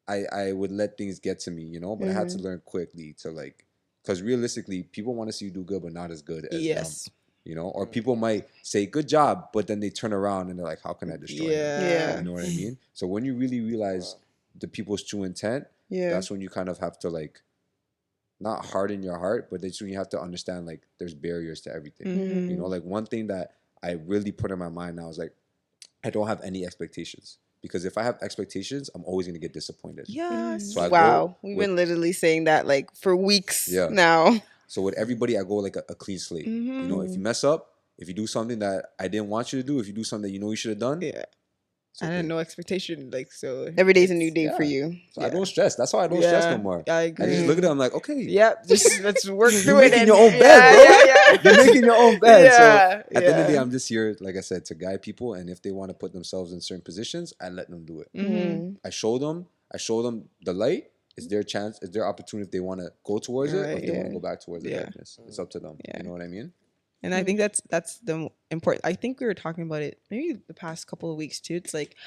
I would let things get to me, you know, but I had to learn quickly to like, because realistically, people want to see you do good, but not as good as them. You know, or people might say good job, but then they turn around and they're like, how can I destroy them? You know what I mean? So when you really realize the people's true intent, that's when you kind of have to like not harden your heart, but that's when you have to understand like there's barriers to everything. You know, like one thing that I really put in my mind now is like I don't have any expectations. Because if I have expectations, I'm always going to get disappointed. Yes. So we've been literally saying that like for weeks Yeah. now. So with everybody, I go like a clean slate. You know, if you mess up, if you do something that I didn't want you to do, if you do something that you know you should have done, I had no expectation, like so. Every day's a new day for you. So I don't stress. That's why I don't stress no more. I agree. I just look at it. I'm like, okay. Yep. Just let's work You're through it. making your own bed, bro. You're making your own bed. So at the end of the day, I'm just here, like I said, to guide people. And if they want to put themselves in certain positions, I let them do it. I show them the light. It's their chance. It's their opportunity if they want to go towards it or if they want to go back towards the darkness. It's up to them. You know what I mean? And I think that's the important. I think we were talking about it maybe the past couple of weeks too. It's like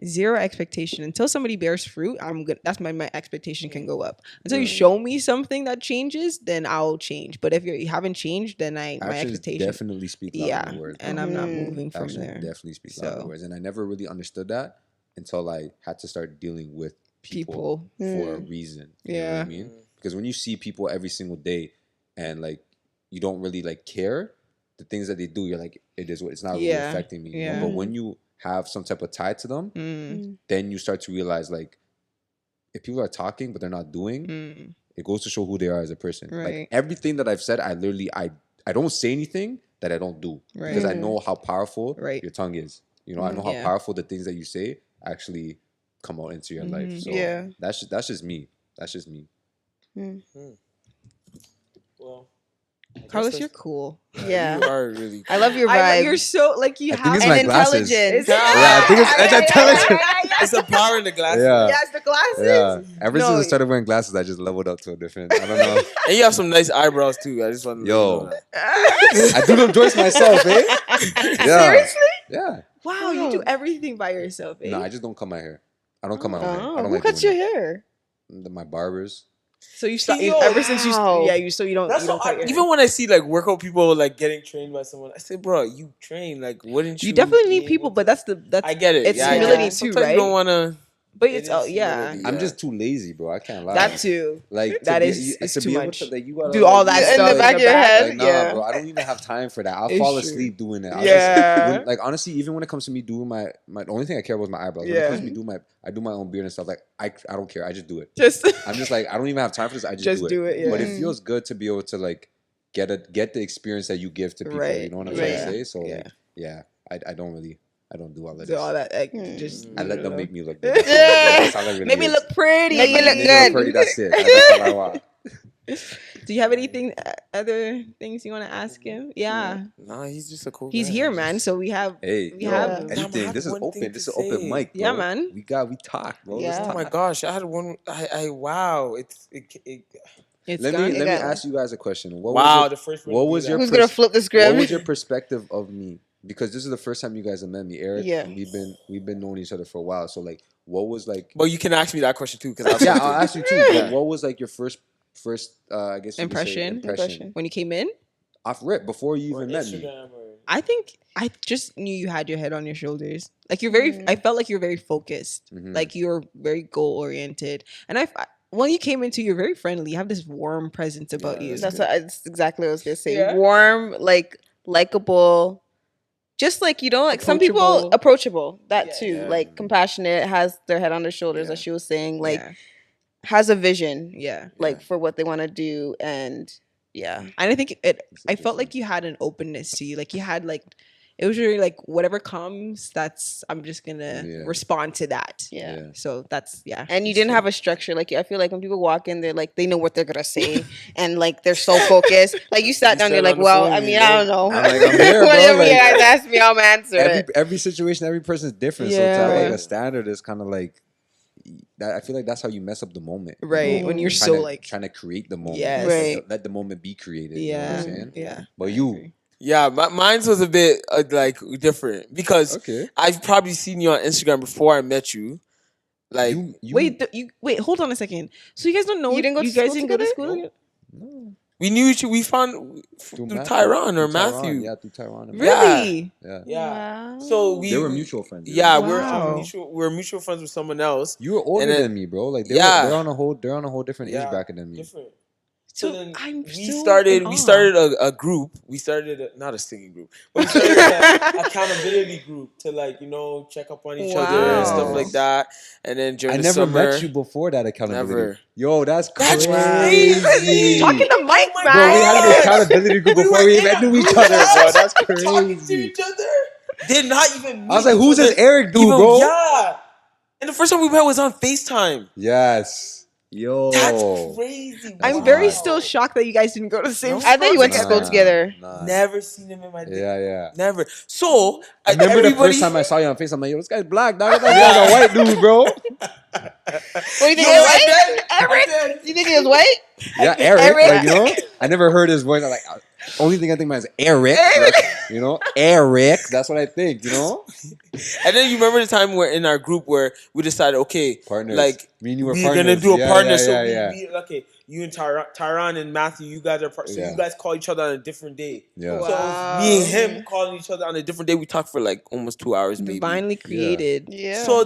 zero expectation until somebody bears fruit. I'm good. That's my expectation can go up until you show me something that changes. Then I'll change. But if you haven't changed, then my expectation definitely speak louder than words. And I'm not moving from there. Definitely speak louder than words. And I never really understood that until I had to start dealing with people for a reason. You know what I mean? Because when you see people every single day and like you don't really like care. The things that they do, you're like, it's not really affecting me. You know? But when you have some type of tie to them, then you start to realize like, if people are talking but they're not doing, it goes to show who they are as a person. Like everything that I've said, I don't say anything that I don't do because I know how powerful your tongue is. You know, I know how powerful the things that you say actually come out into your life. So that's just me. That's just me. Well. Carlos, you're cool. Yeah, you are really cool. I love your vibe. You're so like you have it's an my glasses. intelligence. I think it's intelligence. It's the power in the glasses. Yes, the glasses. Yeah. Ever since I started wearing glasses, I just leveled up to a different. I don't know. And you have some nice eyebrows too. I just want to know that. I do them joints myself, eh? Yeah. Seriously? Yeah. Wow, you do everything by yourself, eh? No, I just don't cut my hair. I don't cut my own hair. I don't Who like cuts your hair? My barbers. So you start ever since you don't cut your even hair. when I see like workout people like getting trained by someone, I say, bro, you train, like wouldn't you? You definitely need people, but that's I get it. It's humility too, Sometimes right? You don't want to. But it's humility, I'm just too lazy, bro. I can't lie. That too. Like that is to too be much. Able to, like, you gotta, do all that in stuff the back of your head. Like, bro, I don't even have time for that. I'll fall asleep doing it. Like honestly, even when it comes to me doing my the only thing I care about is my eyebrows. When it comes to me I do my own beard and stuff. Like I don't care. I just do it. I'm just like I don't even have time for this. I just do it. But it feels good to be able to like get the experience that you give to people. You know what I'm trying to say? So I don't do all of this. I let them make me look good. That's all I really make me look pretty. Make me look good. Pretty, that's it. That's all I want. Do you have anything, other things you want to ask him? Yeah. Nah, he's just a cool guy. He's here, man. So we have. Anything. This is open. This is open mic, bro. Yeah, man. We talk, bro. Yeah. Oh my gosh, I had one. Wow, Let me ask you guys a question. The first one. What was your Who's gonna flip the script? What was your perspective of me? Because this is the first time you guys have met me, Eric. Yeah. We've been knowing each other for a while. So like, what was like? Well, you can ask me that question too. I'll ask you too. But what was like your first I guess you impression when you came in? Off rip before you even met me. I think I just knew you had your head on your shoulders. Like you're very. I felt like you're very focused. Like you're very goal oriented, and when you came into, you're very friendly. You have this warm presence about you. That's exactly what I was gonna say. Yeah. Warm, like likable. just like, like some people approachable, that too, Yeah. like compassionate, has their head on their shoulders, as she was saying, like has a vision, like for what they want to do, and and I think I felt like you had an openness to you, like you had like, it was really like whatever comes, I'm just gonna respond to that. So that's and you didn't have a structure. Like I feel like when people walk in, they're like, they know what they're gonna say, and like they're so focused. Like you sat down, you're like, well, I mean, I don't know. I'm here, bro. Whatever you guys ask me, I'm answering. Every situation, every person is different. So to have like a standard is kind of like that. I feel like that's how you mess up the moment, right? When you're so like trying to create the moment, right? Let the moment be created. Yeah, you know what I'm saying? Yeah. But you. Yeah, mine's was a bit like different because I've probably seen you on Instagram before I met you. Like, wait, hold on a second. So you guys don't know? You didn't go to school together? No. We knew each other. We found through Tyron or Matthew. Yeah, through Tyron. Really? Yeah. Wow. So they were mutual friends. Yeah, we're mutual friends with someone else. You were older than me, bro. Like they're on a whole different age bracket than me. Different. So then we started a group. We started not a singing group, but we started an accountability group to check up on each other and stuff like that. And then during the summer, met you before that accountability. Never. Yo, that's crazy. Talking to Mike, man. Bro, we had an accountability group before we even knew each other, bro. That's crazy. Talking to each other. Did not even meet I was like, who's this Eric dude, bro? Yeah. And the first time we met was on FaceTime. Yes. Yo, that's crazy. I'm very still shocked that you guys didn't go to the same. I thought you went to school together. Never seen him in my day. Yeah. Never. So I remember the first time I saw you on FaceTime. I'm like, yo, this guy's black. That guy's a white dude, bro. What do you think? He was white? Eric? You think he was white? Yeah, Eric. Like, I never heard his voice. I'm like, only thing I think about is Eric. Like, Eric. That's what I think. And then you remember the time where in our group where we decided, okay, partners. Like me and you were we're partners. Gonna do a partner. Yeah. We okay, you and Tyron and Matthew, you guys are partners. So you guys call each other on a different day. Yeah. So me and him calling each other on a different day. We talked for like almost 2 hours, maybe. Divinely created. Yeah. So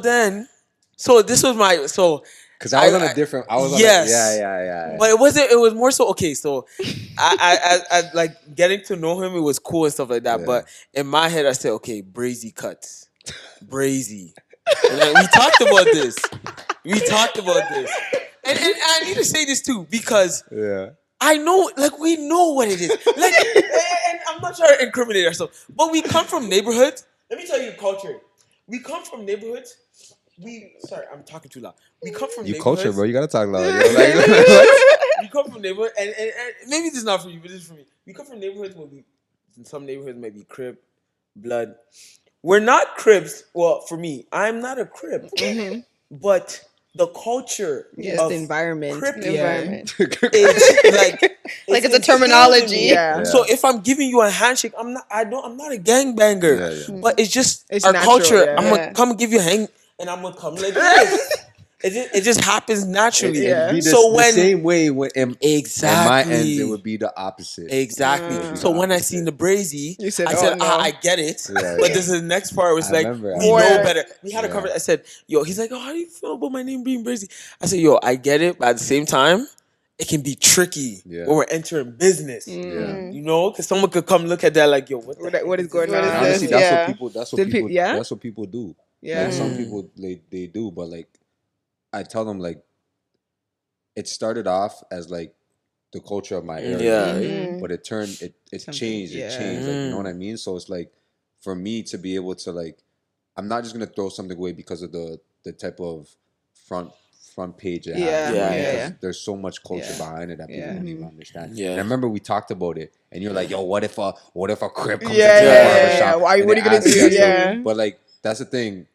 this was my because I was on a different. I was on yeah. But it wasn't. It was more so. Okay, so I like getting to know him. It was cool and stuff like that. Yeah. But in my head, I said, okay, BrazyKuts, Brazy. And then we talked about this. And I need to say this too because I know, like we know what it is. Like, and I'm not trying to incriminate ourselves, but we come from neighborhoods. Let me tell you the culture. We come from neighborhoods. Sorry, I'm talking too loud. We come from neighborhoods. Culture, bro. You gotta talk loud. We come from neighborhoods, and maybe this is not for you, but this is for me. We come from neighborhoods where in some neighborhoods might be Crip, Blood. We're not Crips. Well, for me, I'm not a Crip, but the culture, of the environment, environment. Is like it's a terminology. Yeah. So if I'm giving you a handshake, I'm not a gangbanger. Yeah. But it's just It's our natural, culture. yeah. I'm gonna come and give you a hang, and I'm gonna come like this. It just happens naturally. It'd be So the same way when exactly my end, it would be the opposite. Exactly. So when I seen the Brazy, You said, I said, no. I get it. Yeah, But this is the next part. Was I like, remember. we know better. We had a conversation. I said, yo, he's like, oh, how do you feel about my name being Brazy? I said, yo, I get it. But at the same time, it can be tricky when we're entering business. Yeah. Because someone could come look at that like, yo, what is going on? What is Honestly, this? that's what people do. Yeah. Like, some people they do, but like I tell them like it started off as like the culture of my area, right? But it turned it changed. It changed. Like, you know what I mean? So it's like for me to be able to like, I'm not just gonna throw something away because of the type of front page it has. Yeah. There's so much culture behind it that people don't even understand. Yeah. And I remember we talked about it, and you're like, "Yo, what if a Crip comes Yeah, into the yeah, barbershop?" yeah. What are you and gonna asks do? us Yeah. But like that's the thing.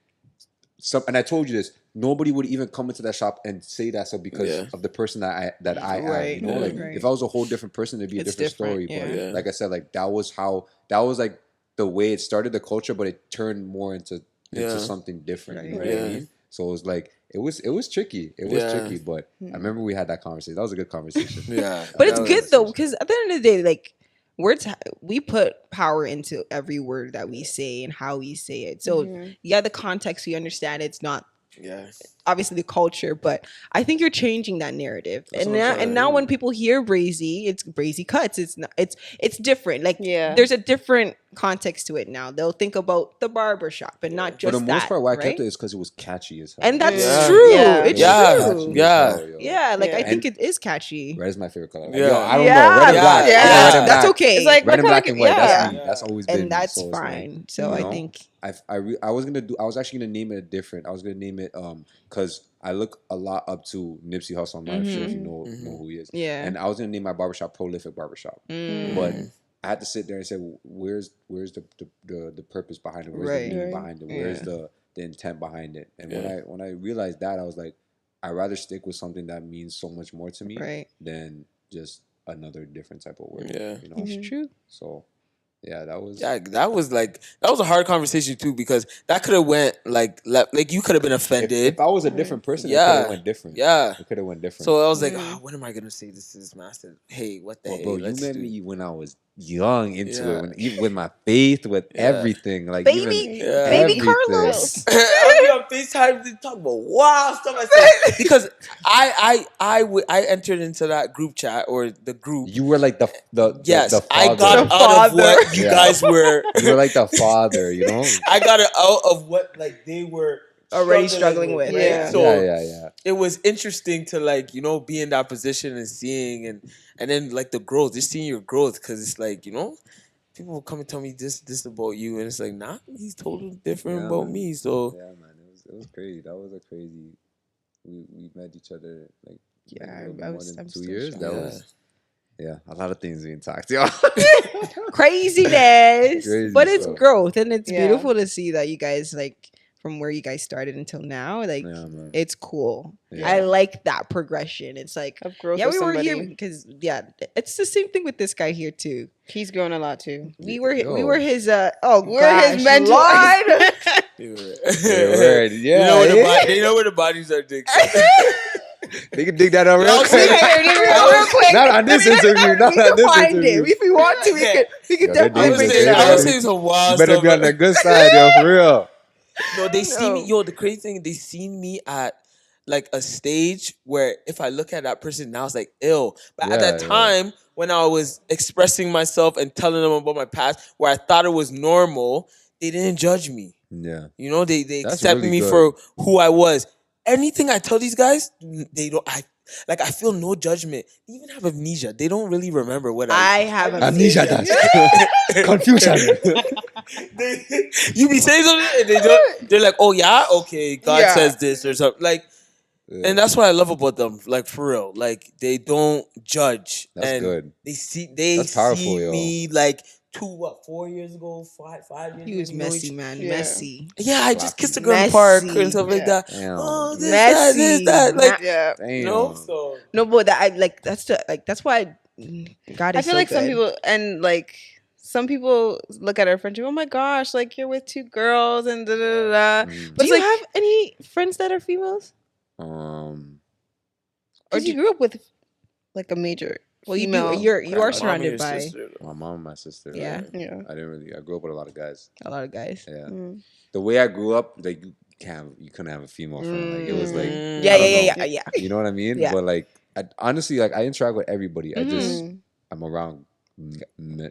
And I told you this. Nobody would even come into that shop and say that because of the person that I am. You know, like if I was a whole different person, it'd be a different story. But like I said, like that was like the way it started, the culture, but it turned more into something different. You know what I mean? So it was like it was tricky. It was tricky, but I remember we had that conversation. That was a good conversation. But it's good though, because at the end of the day, like we put power into every word that we say and how we say it. So the context, we understand it's not obviously the culture, but I think you're changing that narrative. That's And what I'm now, trying and to now do. when people hear Brazy, it's BrazyKuts. It's not, it's different. Like Yeah. there's a different context to it now. They'll think about the barbershop and not For just the most that, part, why I right? kept it is because it was catchy as hell. And that's Yeah. true. Yeah. It's Yeah. true. Yeah. Yeah, like I Yeah. think it is catchy. Red is my favorite color. Like, Yeah. yo, I don't Yeah, know. Red and yeah, black. yeah. I go red and That's black. okay. It's like Red and what black color- and white. yeah. That's me. Yeah. That's always been And me. that's So it's like, fine. So you I know, think I was gonna do. I was actually gonna name it different. I was gonna name it because I look a lot up to Nipsey Hussle. I'm not sure if you know who he is. yeah. And I was gonna name my barbershop Prolific Barbershop, but I had to sit there and say, where's the purpose behind it? Where's Right. the meaning Right. behind it? Where's Yeah. the intent behind it? And Yeah. when I realized that, I was like, I'd rather stick with something that means so much more to me Right. than just another different type of word. Yeah. You know. It's true. So yeah, that was That was a hard conversation too, because that could have went like you could have been offended. if I was a different person, it could Yeah. have went different. Yeah. It could have went different. So I was like, what am I gonna say? This is master. Hey, what the But hey? bro, you let's met do- me when I was young into Yeah. it, even with my faith, with Yeah. everything, like Baby, even Yeah. baby everything. Carlos. I'll be on FaceTime to talk about wild stuff. I said because I entered into that group chat or the group. You were like the Yes, the I father. got The out of father. what you Yeah. guys were. You were like the father, you know. I got it out of what like they were Already struggling with, right? yeah. So yeah. it was interesting to like be in that position and seeing and then like the growth, just seeing your growth, because it's like people will come and tell me this about you, and it's like nah, he's totally different Yeah, about man. me. So Yeah, man, it was crazy. That was a crazy. We met each other like Yeah, a little bit I more was- than I'm 2 still years. shocked. That Yeah. was a lot of things being talked, yo. Craziness. Crazy But it's stuff. growth, and it's Yeah. beautiful to see that you guys like from where you guys started until now. Like Yeah, man. it's cool. Yeah. I like that progression. It's like Of growth yeah, with we were somebody. here because it's the same thing with this guy here too. He's grown a lot too. We Yo. were his We're his mentors. Lord. you Word, yeah, know where yeah. they know where the bodies are digged. They can dig that out real Y'all see quick. it? Real quick. Not on this interview. Not We on can this find interview. it if we want to. We Yeah. could Yo, they're definitely bring dangerous. it I was out. saying some wild You better stuff. be on the good side, yo, for real. No, they see me. No. Yo, the crazy thing, they seen me at like a stage where if I look at that person now, it's like ill. But at Yeah, that yeah. time, when I was expressing myself and telling them about my past, where I thought it was normal, they didn't judge me. Yeah. They That's accept really me good. for who I was. Anything I tell these guys, they don't. I feel no judgment. They even have amnesia. They don't really remember what I have Amnesia amnesia. does. Confusion. You be saying something and they don't. They're like, oh yeah, okay, God Yeah. says this or something. Like, Yeah. and that's what I love about them. Like for real, like they don't judge. That's and good. They That's powerful, see yo. me like 4 years ago, 5 years. He was ago, we know messy, each- man. Yeah. Messy. Yeah, I just Sloppy. kissed a girl in the park Messy. and stuff like Yeah. that. Damn. Oh, this, Messy. that. Like, Yeah. Damn. so No, but that I like that's why God is I feel so like some good. people and like some people look at our friendship. Oh my gosh, like you're with 2 girls and da da da. da. Mm. But Do it's you like, have any friends that are females? because you grew up with like a major Well, you female. do. You are my mom and surrounded your by sister, though. My mom and my sister. Yeah. Yeah. I didn't really. I grew up with a lot of guys. a lot of guys. Yeah. Mm. The way I grew up, like you couldn't have a female friend. Like it was like Mm. Yeah, I don't yeah, know. yeah. You know what I mean? Yeah. But like honestly, like I interact with everybody. I just Mm. I'm around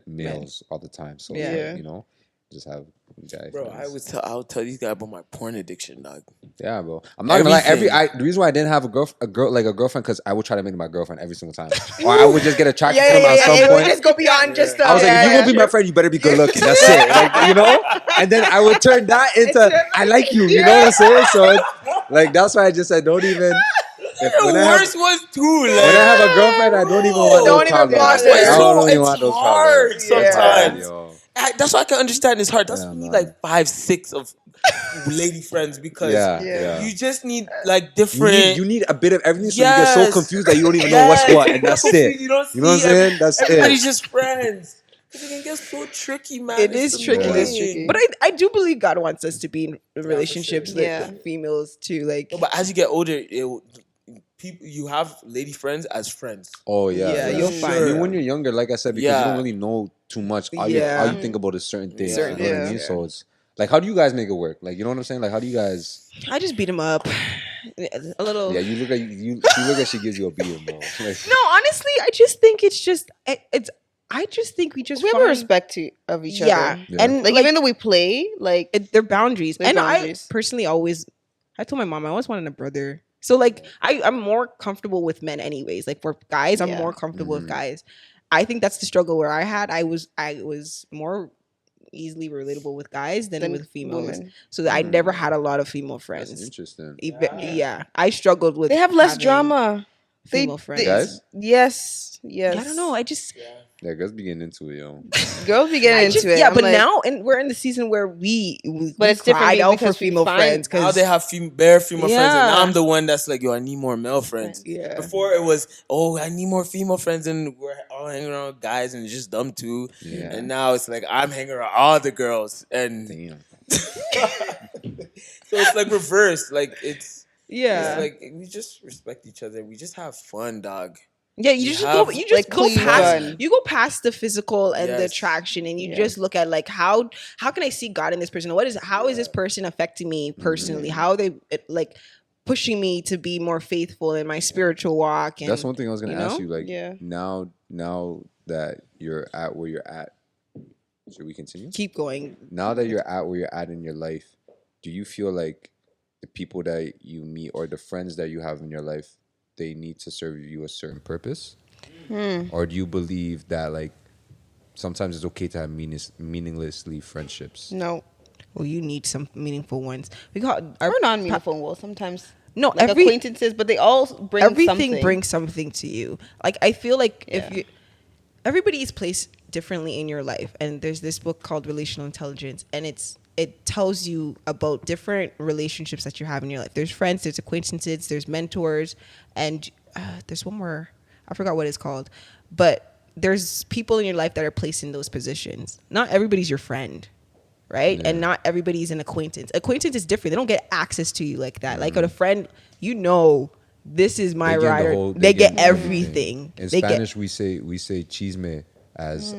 males all the time. So Yeah. like, you know, just have guys. Bro, I would tell these guys about my porn addiction, dog. Yeah, bro. I'm not gonna lie. Everything. The reason why I didn't have a girlfriend, because I would try to make it my girlfriend every single time, or I would just get attracted to them at some It would point. just go beyond just the. I was like, if you're gonna be my friend, you better be good looking. That's it. Like, you know? And then I would turn that into I like you. You know what I'm saying? So it's, like that's why I just said don't even. The worst ones too. Like, When I have a girlfriend, I don't even want Don't those even problems. bother. I don't even It's want those hard problems. sometimes. It's hard, yo. That's why I can understand it's hard. That's Yeah, why you need man. like 5, 6 of lady friends because Yeah. you just need like different. You need a bit of everything, so you get so Yes. confused that you don't even know what's what, and that's it. You don't You know what I'm see saying? That's everybody's it. just friends. It can get so tricky, man. It It's is tricky. It is tricky. But I do believe God wants us to be in relationships sure. with females too. Like, No, but as you get older, people you have lady friends as friends. Oh yeah, Yeah, for you'll sure. find I mean, it. when you're younger, like I said, because you Yeah. don't really know too much. All Yeah. you think about is certain things. Certain you know what I things, mean? yeah. So it's like, how do you guys make it work? Like, you know what I'm saying? Like, how do you guys? I just beat him up. a little. Yeah, you look like she look like she gives you a beating, bro. Like, No, honestly, I just think it's just it's. I just think we just We have a find- respect of each Yeah, other. Yeah. and Like, even though we play, like their boundaries. Their And boundaries. I personally always, I told my mom I always wanted a brother. So like I'm more comfortable with men anyways. Like for guys, I'm Yeah. more comfortable with guys. I think that's the struggle where I had. I was more easily relatable with guys than with females. women. So that I never had a lot of female friends. that's interesting. Yeah, I struggled with. They have less having drama. Female friends. Guys? Yes. I don't know. I just Yeah, girls be getting into it, yo. Girls be getting into it. yeah, I'm but like, now and we're in the season where we But it's different cried out for because we female find- friends Now because they have bare female friends, and Yeah. now I'm the one that's like, yo, I need more male friends. Yeah. Before it was, oh, I need more female friends, and we're all hanging around with guys, and it's just them two. Yeah. And now it's like I'm hanging around all the girls, and Damn. so it's like reversed. Like it's like we just respect each other. We just have fun, dog. Yeah, you just go. You just like, go clean past. gun. You go past the physical and the Yes. attraction, and you Yeah. just look at like how can I see God in this person? How is this person affecting me personally? How are they like pushing me to be more faithful in my spiritual walk? And That's one thing I was gonna you ask know? you. Like, Yeah. now that you're at where you're at, should we continue? keep going. Now that you're at where you're at in your life, do you feel like the people that you meet or the friends that you have in your life, they need to serve you a certain purpose? Or do you believe that like sometimes it's okay to have meaninglessly friendships? No. Well, you need some meaningful ones. We got Or non-meaningful. Well, sometimes. no Like acquaintances, but they all bring everything something. brings something to you. Like I feel like if you everybody is placed differently in your life, and there's this book called Relational Intelligence, and it tells you about different relationships that you have in your life. There's friends, there's acquaintances, there's mentors, and there's one more, I forgot what it's called, but there's people in your life that are placed in those positions. Not everybody's your friend, right? And not everybody's an acquaintance. Acquaintance is different. They don't get access to you like that. Like with a friend, you know, this is my They get the rider. whole- They get the everything. In They Spanish, we say chisme as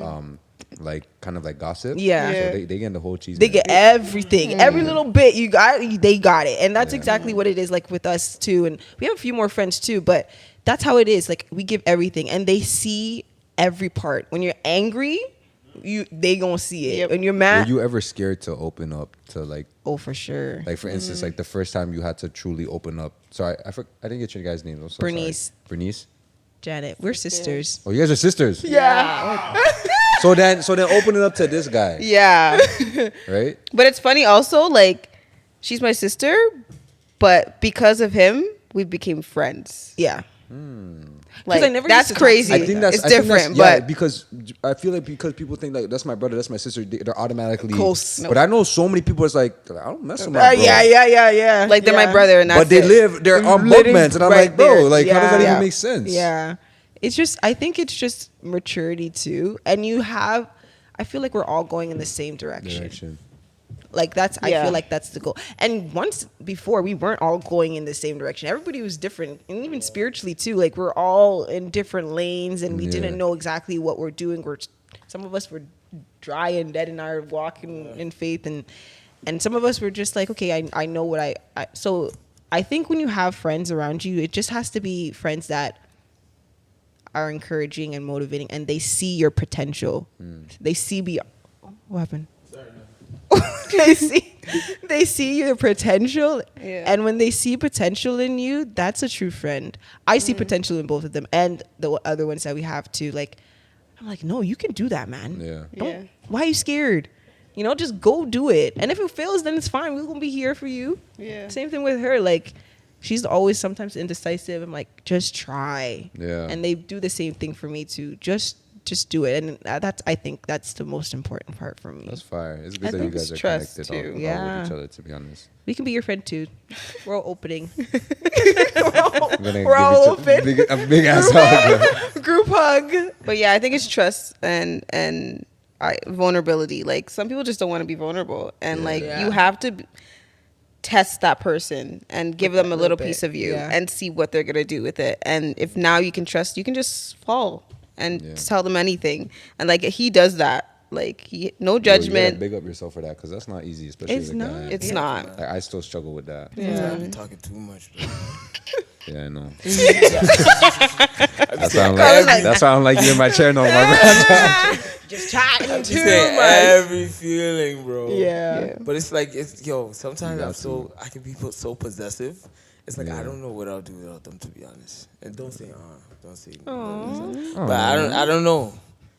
like kind of like gossip. Yeah. So they get the whole chisme. They get everything, every little bit you got. They got it, and that's exactly what it is. Like with us too, and we have a few more friends too. But that's how it is. Like we give everything, and they see every part. When you're angry, they gonna see it. Yep. When you're mad, Were you ever scared to open up to like oh for sure. for instance like the first time you had to truly open up? Sorry, I didn't get your guys' names. I'm so sorry. Bernice. Bernice. Janet, we're sisters. Oh, you guys are sisters. Yeah. So then open it up to this guy, Yeah. right? But it's funny also, like, she's my sister, but because of him, we became friends. Yeah. Like, I never used that's to talk to crazy. you I think that's it's I think different, that's- but because I feel like because people think like that's my brother, that's my sister, they're automatically Close. But I know so many people. It's like I don't mess with my bro. Yeah. like they're my Yeah. brother, and that's But they it. they're on Literally bookments, and I'm right like, bro, there. like how does that Yeah. even make sense? Yeah. It's just, I think it's just maturity too. And I feel like we're all going in the same direction. Like I Yeah. feel like that's the goal. And once before, we weren't all going in the same direction. Everybody was different, and even spiritually too. Like we're all in different lanes, and we didn't know exactly what we're doing. Some of us were dry and dead in our walk in faith, and some of us were just like, okay, I know what I. So I think when you have friends around you, it just has to be friends that are encouraging and motivating, and they see your potential. They see what happened? they see your potential, and when they see potential in you, that's a true friend. I see potential in both of them, and the other ones that we have too. Like I'm like, no, you can do that, man. Yeah. Why are you scared? You know, just go do it. And if it fails, then it's fine. We're gonna be here for you. Yeah. Same thing with her. Like she's always sometimes indecisive. I'm like, just try. Yeah. And they do the same thing for me too. Just do it. And I think that's the most important part for me. That's fire. It's good I that you think guys it's are trust, connected too. all with Yeah. each other. To be honest, We can be your friend too. We're all opening. I'm gonna We're all give you open. a big ass hug. Group hug. But yeah, I think it's trust and vulnerability. Like some people just don't want to be vulnerable, and like you have to test that person and give them a little bit, piece of you yeah. and see what they're gonna do with it. And if now you can trust, you can just fall and tell them anything. And like he does that Like no Yo, you gotta judgment. big up yourself for that, because that's not easy, especially It's as a not. guy. It's not. Like, I still struggle with that. I be talking too much. Bro. Yeah, I know. That's That sound like you in my chair no more. Just chatting too every feeling, bro. Yeah. But it's like sometimes You I'm got I can be so possessive. It's like I don't know what I'll do without them, to be honest. And don't say don't say. But I don't know.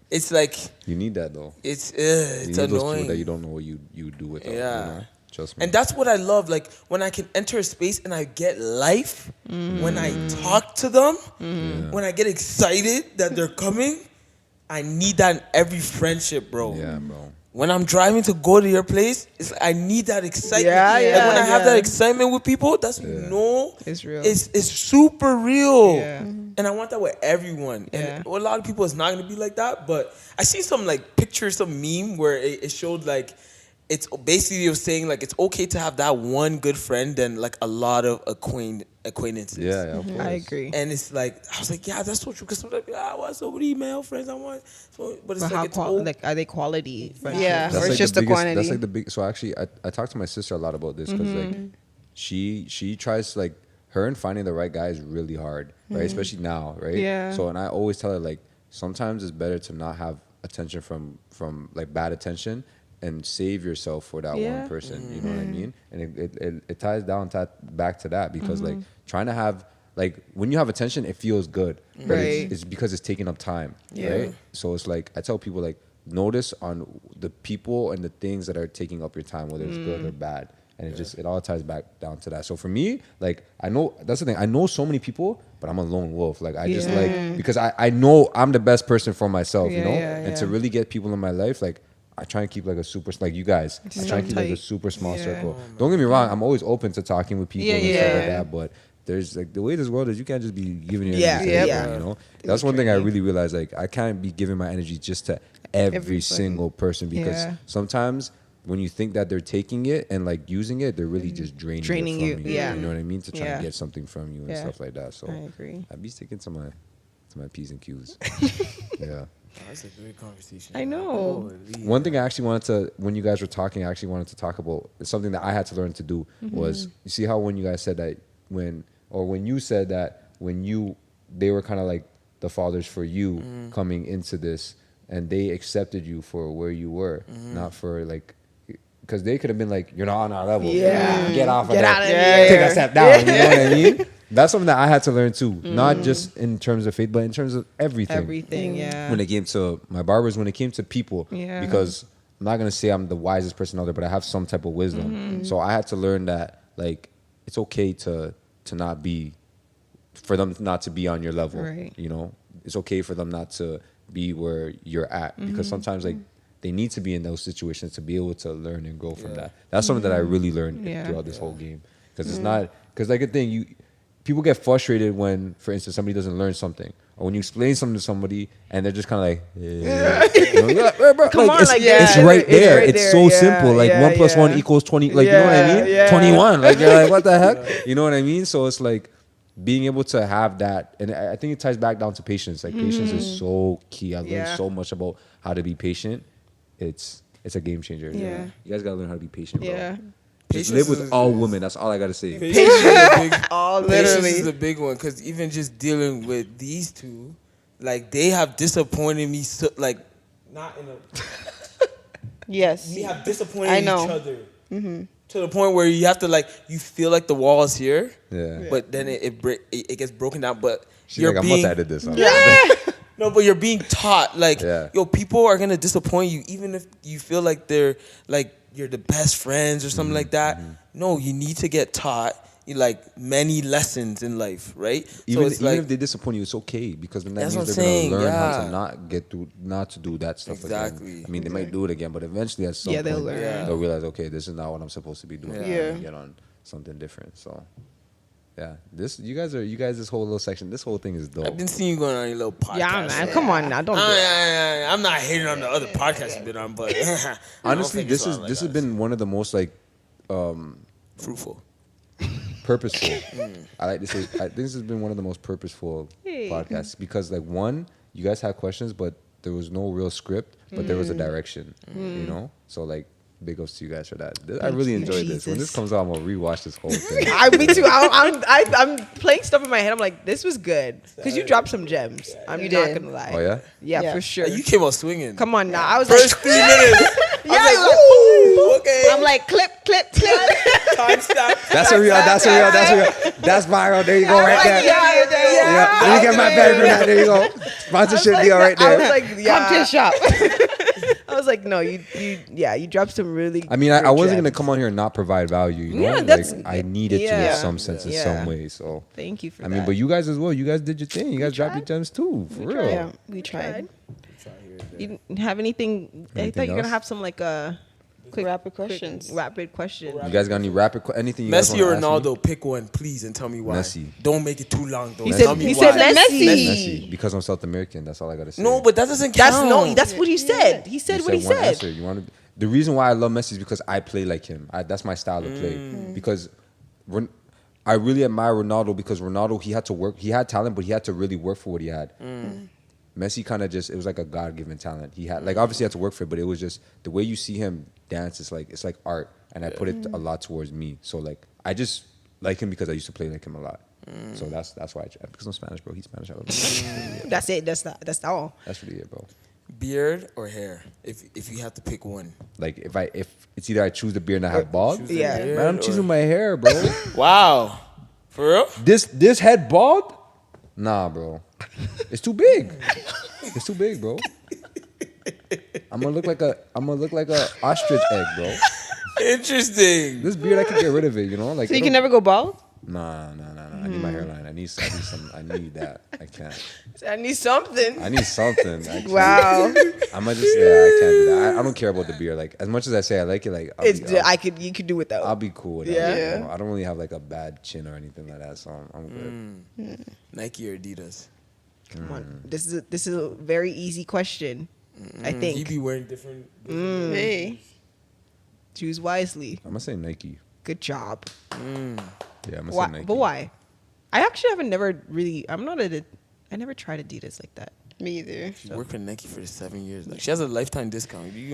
It's like You need that though. it's You need those people annoying. that you don't know what you do without. Yeah. You know? Trust me. And that's what I love. Like when I can enter a space and I get life, when I talk to them, when I get excited that they're coming, I need that in every friendship, bro. Yeah, bro. When I'm driving to go to your place, I need that excitement. Yeah, And when I have yeah. that excitement with people, that's when you know It's real. It's super real. Yeah. And I want that with everyone. Yeah. And a lot of people, it's not gonna be like that. But I see some like picture, some meme where it showed like it's basically you're saying like it's okay to have that one good friend than like a lot of acquaintances. Yeah, of course. I agree. And it's like I was like, yeah, that's so true. Because sometimes I want so many male friends. I want, but it's But like how it's okay. are they quality? friendships? Yeah. That's Or it's like just the the biggest, quantity. That's like the big. So actually, I talked to my sister a lot about this because like she tries like her and finding the right guy is really hard, right? Especially now, right? Yeah. So and I always tell her like sometimes it's better to not have attention from like bad attention and save yourself for that Yeah. one person. You know what I mean? And it ties down back to that because like trying to have like when you have attention, it feels good, but Right. it's because it's taking up time, Yeah. right? So it's like I tell people like notice on the people and the things that are taking up your time, whether it's good or bad, and it all ties back down to that. So for me, like I know that's the thing. I know so many people, but I'm a lone wolf. Like I just like because I know I'm the best person for myself, you Yeah, know. yeah, And to yeah. really get people in my life, like I try and keep like a super like you guys. I try and keep like a tight. super small Yeah. circle. Don't get me wrong. I'm always open to talking with people Yeah, and stuff like yeah. that, but. There's like the way this world is, you can't just be giving your Yeah, energy to yeah. everyone, you know. That's one thing I really realized. Like I can't be giving my energy just to every Everybody. single person because Yeah. sometimes when you think that they're taking it and like using it, they're really just draining Draining it you, from you. yeah. You know what I mean? To try Yeah. and get something from you and Yeah. stuff like that. So I agree. I'd be sticking to my P's and Q's. Yeah. That's a great conversation. I know. Holy. One thing I actually wanted to, when you guys were talking, I actually wanted to talk about something that I had to learn to do was, you see how when you guys said that when you said that they were kind of like the fathers for you coming into this and they accepted you for where you were, not for like, because they could have been like, you're not on our level. Yeah. Get off of Get that. out of here. Take a step down. You know what I mean? That's something that I had to learn too. Not just in terms of faith, but in terms of everything. Everything, yeah. When it came to my barbers, when it came to people, Yeah. because I'm not gonna say I'm the wisest person out there, but I have some type of wisdom. So I had to learn that like it's okay to not be, for them not to be on your level. Right. You know, it's okay for them not to be where you're at because sometimes like they need to be in those situations to be able to learn and grow from that. That's something that I really learned Yeah. throughout this whole game because it's not because like a thing people get frustrated when, for instance, somebody doesn't learn something, or when you explain something to somebody and they're just kind of like, you know, you're like, bro, Come on, it's, like, it's yeah, right it's there. right It's there, so yeah, simple. Like yeah, 1 + 1 yeah. = 20. Like you know what I mean? Yeah, 21. Like you're like, what the heck? You know what I mean? So it's like being able to have that, and I think it ties back down to patience. Like patience is so key. I learned Yeah. so much about how to be patient. It's a game changer. Yeah. You guys gotta learn how to be patient, bro. Yeah. Just Patience live with is- all women. That's all I gotta say. Patience is a big, All patience literally. is a big one because even just dealing with these two, like they have disappointed me. So, like not in a. Yes. We have disappointed I know. each other to the point where you have to like you feel like the wall is here, Yeah. but then it gets broken down. But She's you're like, I'm being about to edit this. no, but you're being taught like Yeah. yo, people are gonna disappoint you even if you feel like they're like you're the best friends or something like that. No, you need to get taught like many lessons in life, right? Even, so it's even like if they disappoint you, it's okay because then that That's means what they're I'm gonna saying, learn how yeah. to not to do that stuff Exactly. again. I mean, they might do it again, but eventually at some Yeah, they'll point learn. Yeah. they'll realize, okay, this is not what I'm supposed to be doing. Yeah. And get on something different. So, yeah, you guys this whole little section, this whole thing is dope. I've been seeing you going on your little podcast. Yeah, man. Come on now. Don't do it. I'm not hating on the other podcasts you've been on, but Honestly, this has been one of the most like fruitful. purposeful. I like to say, I think this has been one of the most purposeful Hey. podcasts because, like, one, you guys have questions, but there was no real script, but there was a direction. You know, so like. Big ups to you guys for that. I really enjoyed this. When this comes out, I'm gonna rewatch this whole thing. Me too. I'm playing stuff in my head. I'm like, this was good because you dropped some gems. I'm not gonna lie. Oh yeah, yeah, for sure. You came out swinging. Come on now. I was First like, 3 minutes. yeah, Ooh, okay. I'm like, clip. Timestamp. that's a real. That's viral. There you go, right there. yeah. Let me get my bag for that. There you go. Sponsorship deal right I there. was like, yeah. Come to the shop. I was like, no, you dropped some really. I mean, I wasn't gonna gems. come on here and not provide value. You know, Yeah, like that's- I needed to yeah. in some sense, in some way. So Thank you for I that. mean, but you guys as well. You guys did your thing. You guys dropped your gems too, for real. Yeah, we tried. You didn't have anything? I thought you were gonna else? have some like Quick rapid questions. rapid questions. You guys got any anything? You guys Messi or wanna ask me? Ronaldo? Pick one, please, and tell me why. Messi. Don't make it too long, though. He Tell said- me he why. said Messi. Messi, because I'm South American. That's all I gotta say. No, but that doesn't count. That's what he said. He said You what he one said. answer. You want to, the reason why I love Messi is because I play like him. That's my style of play. Because I really admire Ronaldo because Ronaldo, he had to work. He had talent, but he had to really work for what he had. Messi kind of just, it was like a God-given talent. He had, like, obviously he had to work for it, but it was just the way you see him dance. It's like art, and I put it a lot towards me. So like I just like him because I used to play like him a lot. So that's why because I'm Spanish, bro. He's Spanish. I love him. That's it. That's all. That's really it, bro. Beard or hair? If you have to pick one. Like if it's either I choose the beard and I have bald, Yeah. Beard man, I'm or- choosing my hair, bro. Wow. For real? This head bald? Nah, bro. It's too big. It's too big, bro. I'm gonna look like a ostrich egg, bro. Interesting. This beard I can get rid of it, you know? Like So you can never go bald? Nah. I need my hairline. I need that. I can't. I need something. I need something. Actually. Wow. I'm gonna just I can't do that. I don't care about the beard. Like as much as I say I like it, like You could do without. I'll be cool with Yeah. that. You know? I don't really have like a bad chin or anything like that, so I'm good. Nike or Adidas? Come on. This is a very easy question. I You think. be wearing different. Hey. Choose wisely. I'm gonna say Nike. Good job. Yeah, I'm gonna Why, say Nike. but why? I actually haven't never really. I never tried Adidas like that. Me either. She worked for Nike for 7 years. Like she has a lifetime discount. Can you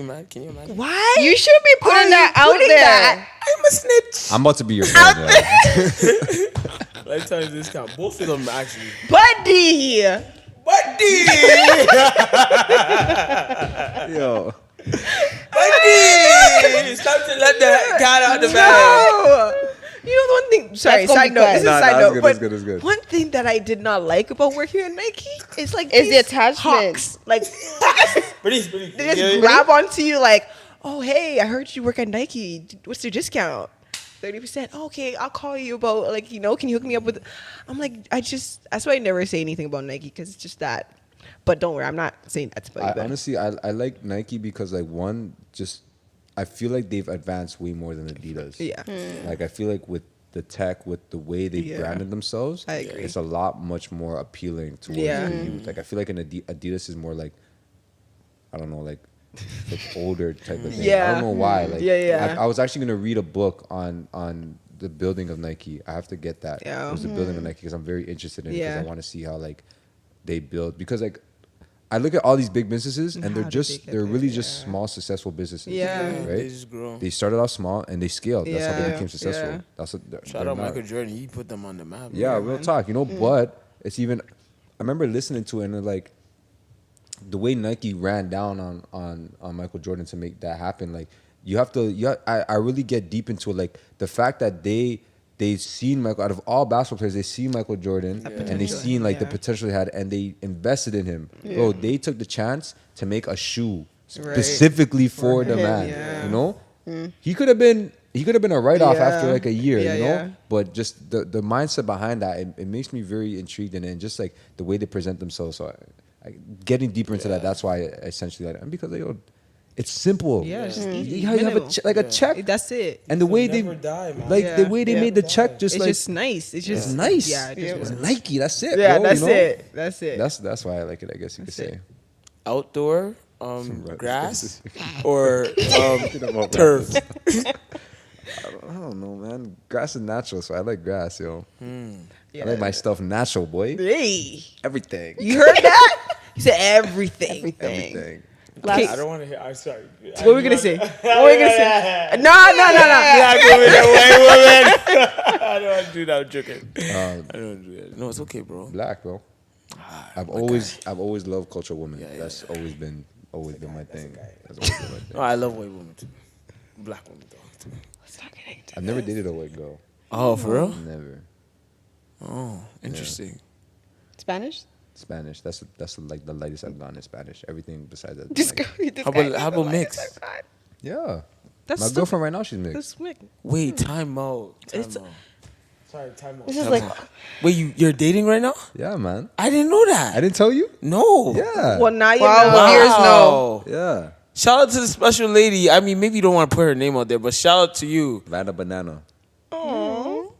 imagine? Why? You should be putting that out putting there. that? I'm a snitch. I'm about to be your friend. Yeah. Lifetime discount. Both of them actually. Buddy. Buddy! Yo. Buddy! It's time to let the cat out the bag. No. You know the one thing. Sorry, That's gonna side be note. quiet. This is Nah, side nah, note. it's But good, it's good. one thing that I did not like about working at Nike is like Is the these attachment. hawks. Like Please. they just grab onto you like, oh hey, I heard you work at Nike. What's your discount? 30%. Okay, I'll call you about like, can you hook me up with? I'm like, that's why I never say anything about Nike because it's just that. But don't worry, I'm not saying that's about you. Honestly, I like Nike because like I feel like they've advanced way more than Adidas. Yeah. Like I feel like with the tech, with the way they Yeah. branded themselves, I agree. it's a lot much more appealing towards Yeah. the youth. Like I feel like an Adidas is more like, I don't know, like older type of thing. I Yeah. don't know why. Like Yeah. I was actually gonna read a book on the building of Nike. I have to get that. Yeah. It was the building of Nike because I'm very interested in it because Yeah. I want to see how like they build because like I look at all these big businesses and How they're did just they get they're there? really just Yeah. small successful businesses. Yeah. Right? They just grow. They started off small and they scaled. That's how they Yeah. became successful. Yeah. That's what they're Shout out not- Michael Jordan. He put them on the map. Yeah, real talk. You know, but it's even. I remember listening to it and like the way Nike ran down on Michael Jordan to make that happen. Like you have to. I really get deep into it. Like the fact that they seen Michael out of all basketball players, they see Michael Jordan and they seen like the potential he had and they invested in him. Bro, they took the chance to make a shoe specifically for the him, man. yeah. You know, he could have been a write off after Yeah. like a year. Yeah, you know, yeah. but just the mindset behind that it makes me very intrigued in it, and just like the way they present themselves. So getting deeper into that, that's why I essentially like, and because it's simple. Yeah, it's just You have minimal. a check. That's it. And the way they never die, man. like the Yeah. way they Yeah. made the check just It's like just nice. It's just it's nice. Yeah, it just It's works. Nike. That's it. Yeah, bro, that's you know? it. That's it. That's why I like it. I guess you could say. Outdoor, Right. grass, or About turf. I don't know, man. Grass is natural, so I like grass, yo. Yeah. I like my stuff natural, boy. Hey, Everything. you heard that? He said everything. Everything. Okay. I don't want to hear. I'm sorry. What were we gonna say? What were we gonna say? No. Black woman and white woman. I don't want to do that. I'm joking. I don't want to do that. No, it's okay, bro. Black, bro. I've always loved cultural women. That's always been my thing. That's always been my thing. No, I love white women too. Black women though. Too. I've never dated a white girl. Oh, for real? Never. Oh, interesting. Spanish? Spanish. That's like the lightest I've gone in Spanish. Everything besides that. This like, guy, How about mix? yeah. That's My girlfriend right now, she's mixed. That's wicked. Wait, time out. It's- Sorry, time out. This is like, Wait, you're dating right now? Yeah, man. I didn't know that. I didn't tell you? No. Yeah. well, now you Wow, know. viewers know. Yeah. Shout out to the special lady. I mean, maybe you don't want to put her name out there, but shout out to you. Vanna Banana.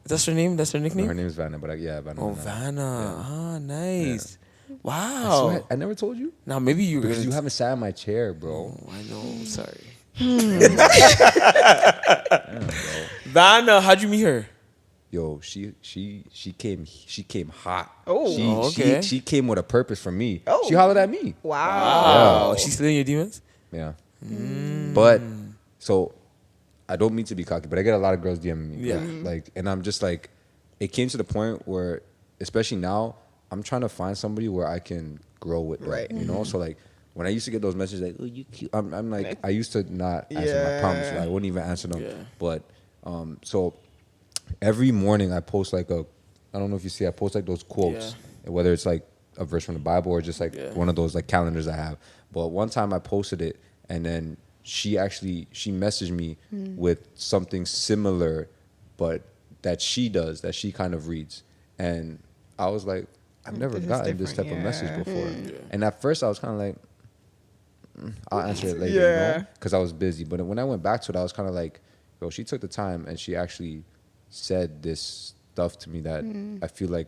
That's her name? That's her nickname? Her name is Vanna, but yeah, Vanna. Oh, Banana. Vanna. Ah, nice. I Wow. swear, I never told you? Now, maybe you Because you haven't sat in my chair, bro. Oh, I know. Sorry. Damn, bro. Vanna, how'd you meet her? Yo, she came hot. Oh. she, Oh, okay. she came with a purpose for me. Oh. She hollered at me. Wow. Oh, she's slaying your demons? Yeah. But so I don't mean to be cocky, but I get a lot of girls DMing me. Yeah. Like, and I'm just like, it came to the point where, especially now, I'm trying to find somebody where I can grow with them. Right. You know, so like when I used to get those messages like, "Oh, you cute," I'm like, I used to not answer my promise. Like, I wouldn't even answer them. Yeah. But so every morning I post like I don't know if you see, I post like those quotes, whether it's like a verse from the Bible or just like one of those like calendars I have. But one time I posted it, and then she messaged me with something similar, but that she kind of reads, and I was like, I've never gotten this type of message before. And at first I was kind of like, I'll answer it later, you know, because I was busy. But when I went back to it, I was kind of like, yo, she took the time and she actually said this stuff to me that I feel like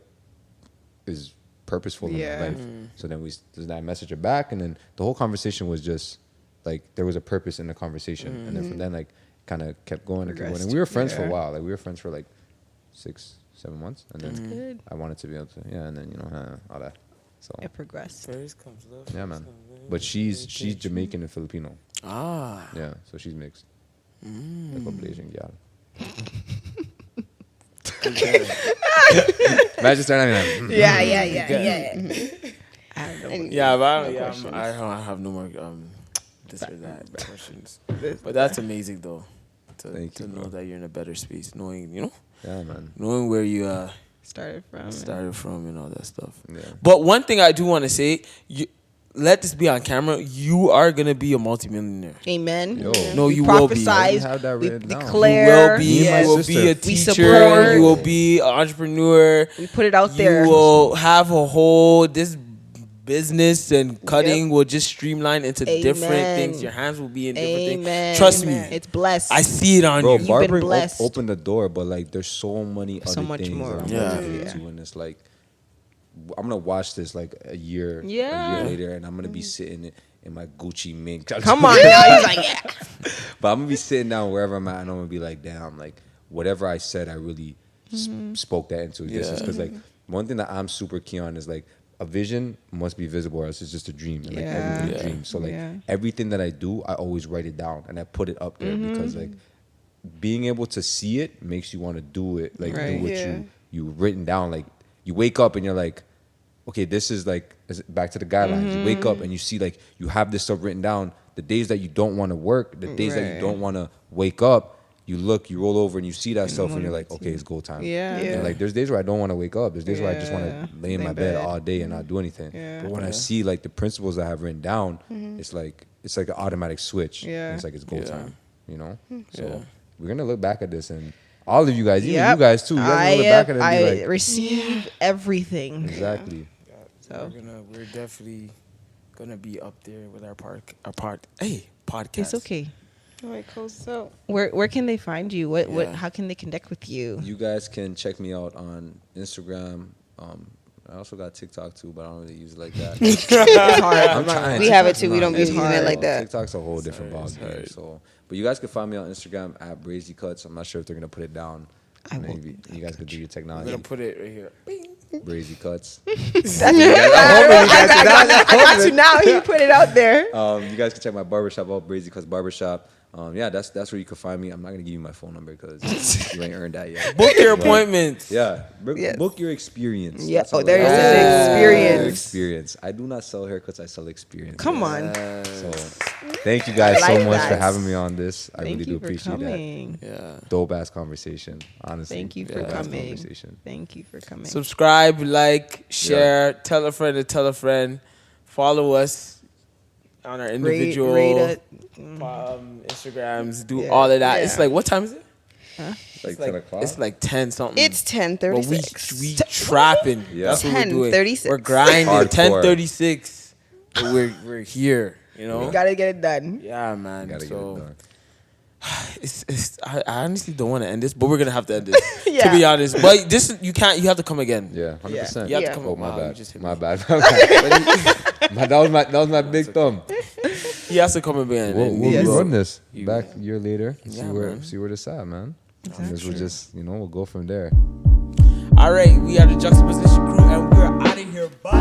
is purposeful in my life. So then I messaged her back, and then the whole conversation was just like, there was a purpose in the conversation. And then from then, like, kind of kept going and kept going. And we were friends for a while. Like, we were friends for like 6-7 months. And then I wanted to be able to, and then, you know, all that. So It progressed. First comes love. yeah, man. But she's Jamaican and Filipino. Ah. Yeah, so she's mixed. Like a blazing gal. Imagine starting like, Yeah. Yeah, but I don't have no more this or that questions. But that's amazing though, to know that you're in a better space, knowing, you know, yeah, man. knowing where you Started from and all that stuff. Yeah. But one thing I do want to say, let this be on camera. You are gonna be a multimillionaire. Amen. Yo. No, We you will be. prophesize, Have that we written down. declare. You Me and my will be sister. a We teacher. support. You will be an entrepreneur. We put it out there. You will have a whole this business and cutting will just streamline into different Amen. things. Your hands will be in different Amen. things. Trust me, It's blessed. I see it on Bro, you. been barbering blessed. opened the door, but like there's so many other much things more. that I'm Yeah. gonna get into, and it's like I'm gonna watch this like a year later, and I'm gonna be sitting in my Gucci mink. Come on now. He's like, yeah. But I'm gonna be sitting down wherever I'm at, and I'm gonna be like, damn, like whatever I said, I really spoke that into existence. Because like one thing that I'm super keen on is like a vision must be visible, or else it's just a dream. And like everybody dreams. So like everything that I do, I always write it down and I put it up there because like being able to see it makes you want to do it. Like do what you written down. Like you wake up and you're like, okay, this is like back to the guidelines. You wake up and you see like you have this stuff written down. The days that you don't want to work, the days that you don't want to wake up, you look, you roll over and you see that stuff and you're like, okay, it's go time. And like there's days where I don't want to wake up. There's days where I just want to lay in my bed all day and not do anything. But when I see like the principles I have written down, it's like an automatic switch. And it's like it's go time. You know? So we're gonna look back at this, and all of you guys, even you guys too, you guys gonna look back at it and be like, receive everything. exactly. So We're definitely gonna be up there with our podcast. it's okay. All right, close this out. Where can they find you? What how can they connect with you? You guys can check me out on Instagram. I also got TikTok too, but I don't really use it like that. It's hard. I'm trying. We have it TikTok's too. We don't be not- using it like that. TikTok's a whole different ball game. So, but you guys can find me on Instagram at BrazyKuts. I'm not sure if they're gonna put it down. Maybe you guys could do your I'm technology. gonna put it right here. Bing. BrazyKuts. I got you now. He put it out there. You guys can check my barbershop out, BrazyKuts Barbershop. Yeah, that's where you can find me. I'm not gonna give you my phone number because you ain't earned that yet. Book your appointments. Yeah, Yes. book your experience. Yeah. That's Oh, all there it is is. an experience. Experience. I do not sell haircuts. I sell experience. Come on. So, thank you guys so like much for that. having me on this. I Thank really do you for appreciate coming. Yeah. that. Dope ass conversation. Honestly. Thank you for Dope-ass coming. conversation. Thank you for coming. Subscribe, like, share, tell a friend to tell a friend. Follow us on our individual Rate it. Instagrams. Do Yeah. all of that. Yeah. It's like, what time is it? Like 10 o'clock. It's like 10 something. It's 10:36. we trapping. Yeah. That's what we're doing. 10:36. We're grinding. Hardcore. 10:36. But we're here. You know. We gotta get it done. Yeah, man. Gotta get it So done. I honestly don't want to end this, but we're gonna have to end this. Yeah. To be honest, but this you can't. You have to come again. Yeah, 100%. You have Yeah. to come. Oh, my Wow, you bad. just hit My me. bad. That was my big thumb. He has to come again. We'll and be we'll- running this You- back a year later. Yeah, man. See where this at, man. And this will just, we'll go from there. All right, we are the Juxtaposition Crew, and we're out of here. Bye.